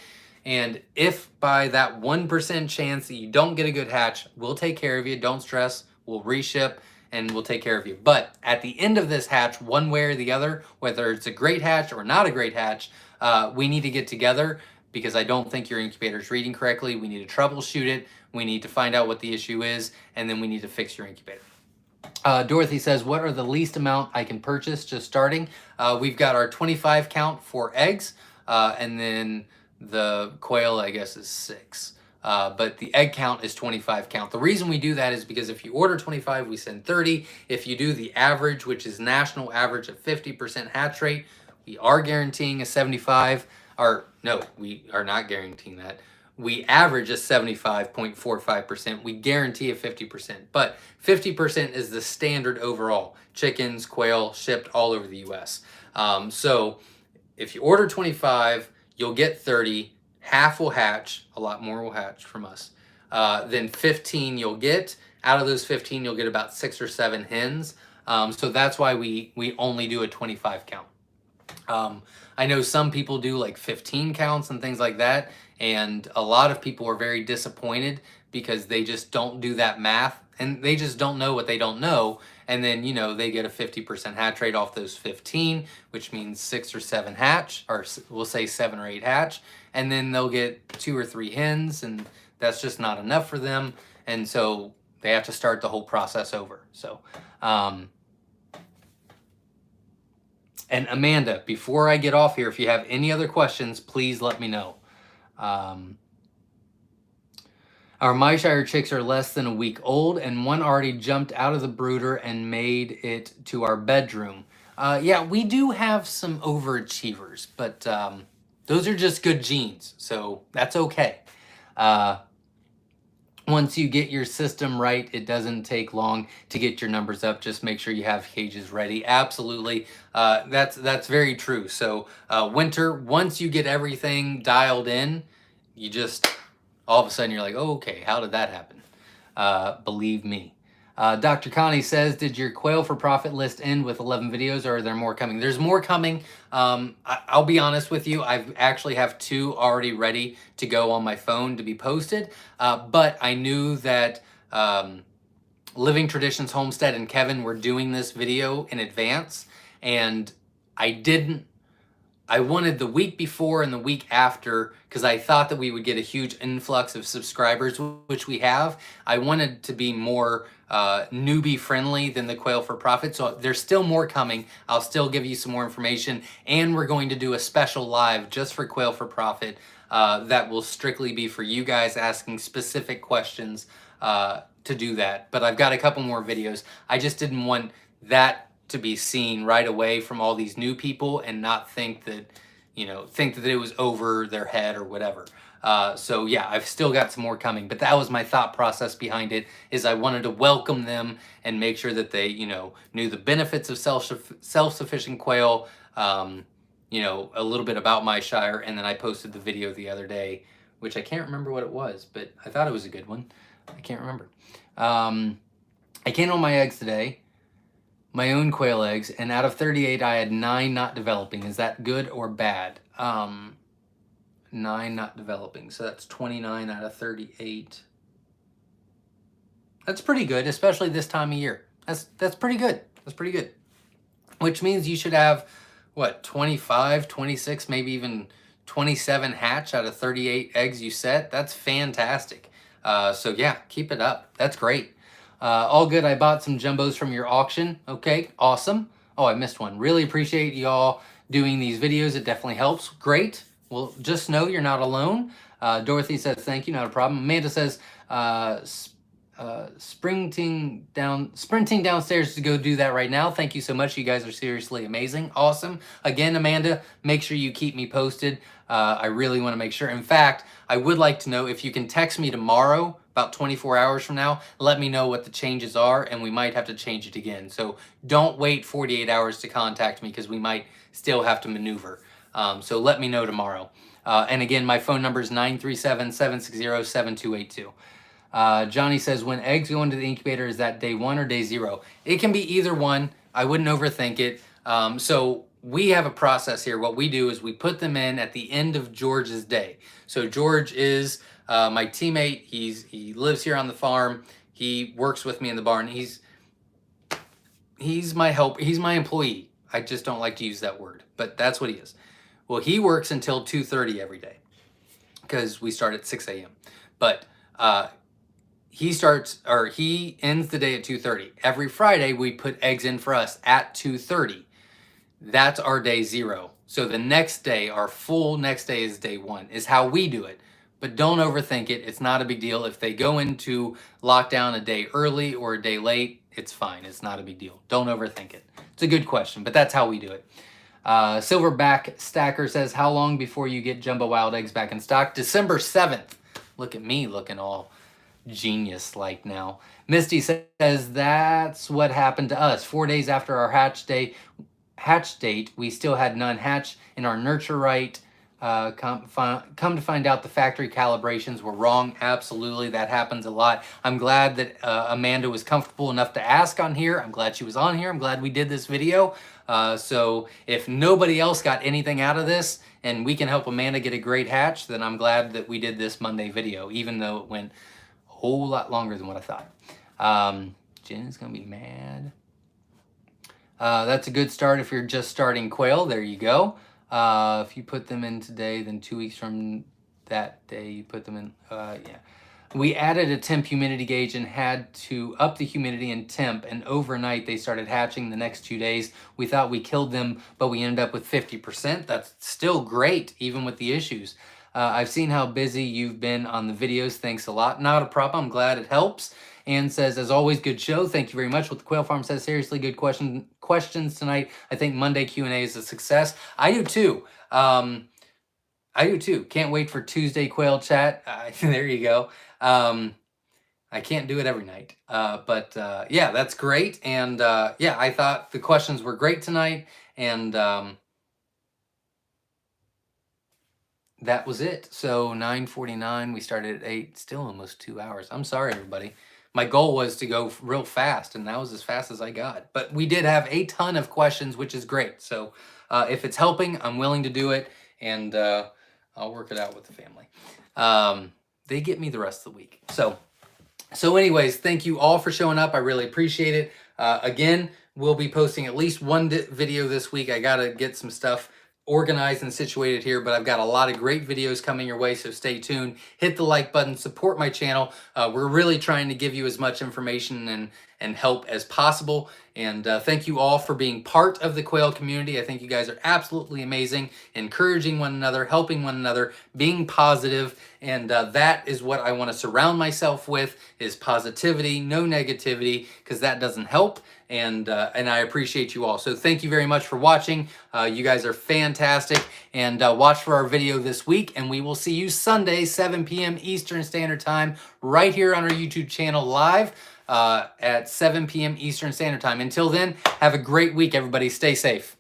And if by that 1% chance that you don't get a good hatch, we'll take care of you. Don't stress. We'll reship and we'll take care of you. But at the end of this hatch, one way or the other, whether it's a great hatch or not a great hatch, we need to get together because I don't think your incubator is reading correctly. We need to troubleshoot it. We need to find out what the issue is, and then we need to fix your incubator. Dorothy says, what are the least amount I can purchase just starting? We've got our 25 count for eggs, and then the quail, I guess, is 6. But the egg count is 25 count. The reason we do that is because if you order 25, we send 30. If you do the average, which is national average of 50% hatch rate, we are guaranteeing a 75, or no, we are not guaranteeing that. We average a 75.45%. We guarantee a 50%, but 50% is the standard overall. Chickens, quail, shipped all over the US. So if you order 25, you'll get 30, half will hatch, a lot more will hatch from us. Then 15 you'll get, out of those 15 you'll get about 6 or 7 hens. So that's why we only do a 25 count. I know some people do like 15 counts and things like that, and a lot of people are very disappointed because they just don't do that math and they just don't know what they don't know. And then, you know, they get a 50% hatch rate off those 15, which means 6 or 7 hatch, or we'll say 7 or 8 hatch. And then they'll get 2 or 3 hens, and that's just not enough for them. And so they have to start the whole process over. So, and Amanda, before I get off here, if you have any other questions, please let me know. Our Myshire chicks are less than a week old, and one already jumped out of the brooder and made it to our bedroom. Yeah, we do have some overachievers, but those are just good genes, so that's okay. once you get your system right, it doesn't take long to get your numbers up. Just make sure you have cages ready. Absolutely, that's very true. So winter, once you get everything dialed in, you just all of a sudden you're like, oh, okay, how did that happen? Believe me. Dr. Connie says, did your Quail for Profit list end with 11 videos, or are there more coming? There's more coming. I'll be honest with you. I actually have 2 already ready to go on my phone to be posted. But I knew that Living Traditions Homestead and Kevin were doing this video in advance, and I wanted the week before and the week after, because I thought that we would get a huge influx of subscribers, which we have. I wanted to be more newbie friendly than the Quail for Profit. So there's still more coming. I'll still give you some more information. And we're going to do a special live just for Quail for Profit that will strictly be for you guys asking specific questions to do that. But I've got a couple more videos. I just didn't want that to be seen right away from all these new people and not think that, think that it was over their head or whatever. So yeah, I've still got some more coming, but that was my thought process behind it, is I wanted to welcome them and make sure that they, knew the benefits of self-sufficient quail, a little bit about Myshire, and then I posted the video the other day, which I can't remember what it was, but I thought it was a good one. I can't remember. I canned all my eggs today, my own quail eggs, and out of 38, I had 9 not developing. Is that good or bad? 9 not developing, so that's 29 out of 38. That's pretty good, especially this time of year. That's pretty good. That's pretty good. Which means you should have, what, 25, 26, maybe even 27 hatch out of 38 eggs you set. That's fantastic. So yeah, keep it up. That's great. All good. I bought some jumbos from your auction. Okay, awesome. Oh, I missed one. Really appreciate y'all doing these videos. It definitely helps. Great. Well, just know you're not alone. Dorothy says thank you, not a problem. Amanda says sprinting downstairs to go do that right now. Thank you so much. You guys are seriously amazing. Awesome. Again, Amanda, make sure you keep me posted. I really want to make sure. In fact, I would like to know if you can text me tomorrow, about 24 hours from now, let me know what the changes are, and we might have to change it again. So don't wait 48 hours to contact me, because we might still have to maneuver. So let me know tomorrow. And again, my phone number is 937-760-7282. Johnny says, when eggs go into the incubator, is that day 1 or day 0? It can be either one. I wouldn't overthink it. So we have a process here. What we do is we put them in at the end of George's day. So George is my teammate. He lives here on the farm. He works with me in the barn. He's my help. He's my employee. I just don't like to use that word, but that's what he is. Well, he works until 2:30 every day, because we start at 6 a.m. But he ends the day at 2:30. Every Friday, we put eggs in for us at 2:30. That's our day 0. So the next day, our full next day is day 1, is how we do it. But don't overthink it. It's not a big deal. If they go into lockdown a day early or a day late, it's fine. It's not a big deal. Don't overthink it. It's a good question, but that's how we do it. Silverback Stacker says, how long before you get jumbo wild eggs back in stock? December 7th. Look at me looking all genius-like now. Misty says, that's what happened to us. 4 days after our hatch date, we still had none hatch in our nurture right. Come to find out the factory calibrations were wrong. Absolutely, that happens a lot. I'm glad that Amanda was comfortable enough to ask on here. I'm glad she was on here. I'm glad we did this video. So if nobody else got anything out of this and we can help Amanda get a great hatch, then I'm glad that we did this Monday video, even though it went a whole lot longer than what I thought. Jen's gonna be mad. That's a good start if you're just starting quail. There you go. If you put them in today, then 2 weeks from that day, you put them in, yeah. We added a temp humidity gauge and had to up the humidity and temp, and overnight they started hatching the next 2 days. We thought we killed them, but we ended up with 50%. That's still great, even with the issues. I've seen how busy you've been on the videos. Thanks a lot. Not a problem. I'm glad it helps. Ann says, as always, good show. Thank you very much. What the Quail Farm says, seriously, good questions tonight. I think Monday Q&A is a success. I do too. I do too. Can't wait for Tuesday Quail Chat. There you go. I can't do it every night. But yeah, that's great. And yeah, I thought the questions were great tonight. And that was it. So 9:49, we started at 8, still almost 2 hours. I'm sorry, everybody. My goal was to go real fast, and that was as fast as I got. But we did have a ton of questions, which is great. So if it's helping, I'm willing to do it, and I'll work it out with the family. They get me the rest of the week. So anyways, thank you all for showing up. I really appreciate it. Again, we'll be posting at least one video this week. I got to get some stuff organized and situated here, but I've got a lot of great videos coming your way, so stay tuned. Hit the like button, support my channel. We're really trying to give you as much information and help as possible. And thank you all for being part of the Quail community. I think you guys are absolutely amazing, encouraging one another, helping one another, being positive, and that is what I want to surround myself with, is positivity, no negativity, because that doesn't help. And I appreciate you all. So thank you very much for watching. You guys are fantastic. And watch for our video this week. And we will see you Sunday, 7 p.m. Eastern Standard Time, right here on our YouTube channel live at 7 p.m. Eastern Standard Time. Until then, have a great week, everybody. Stay safe.